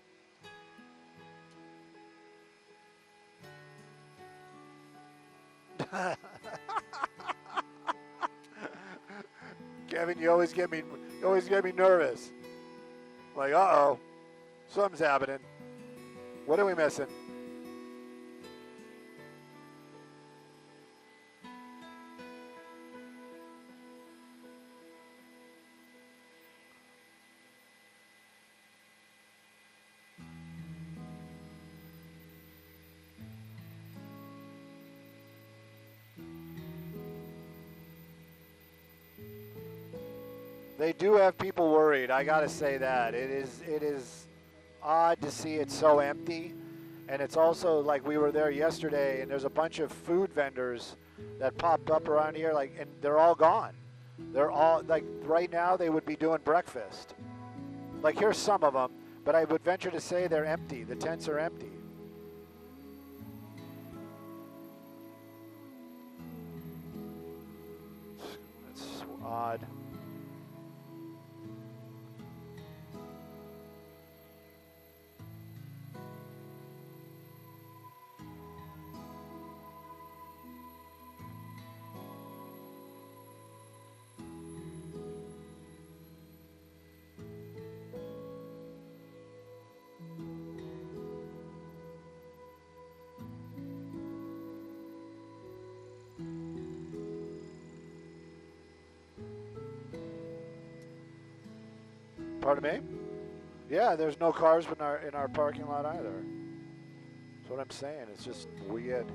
Kevin, you always get me nervous. Like, uh-oh. Something's happening. What are we missing? They do have people worried. I gotta say that. It is odd to see it so empty, and it's also like we were there yesterday and there's a bunch of food vendors that popped up around here, like, and they're all gone. They're all, like, right now they would be doing breakfast. Like, here's some of them, but I would venture to say they're empty. The tents are empty. It's odd. Pardon me? Yeah, there's no cars in our parking lot either. That's what I'm saying. It's just weird.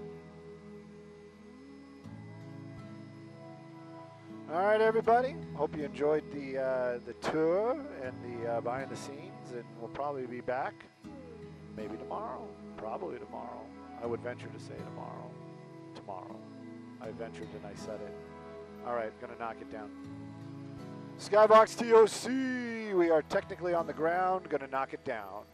All right, everybody. Hope you enjoyed the tour and the behind the scenes, and we'll probably be back maybe tomorrow. Probably tomorrow. I would venture to say tomorrow. Tomorrow. I ventured and I said it. All right, gonna knock it down. Skybox TOC, we are technically on the ground, gonna knock it down.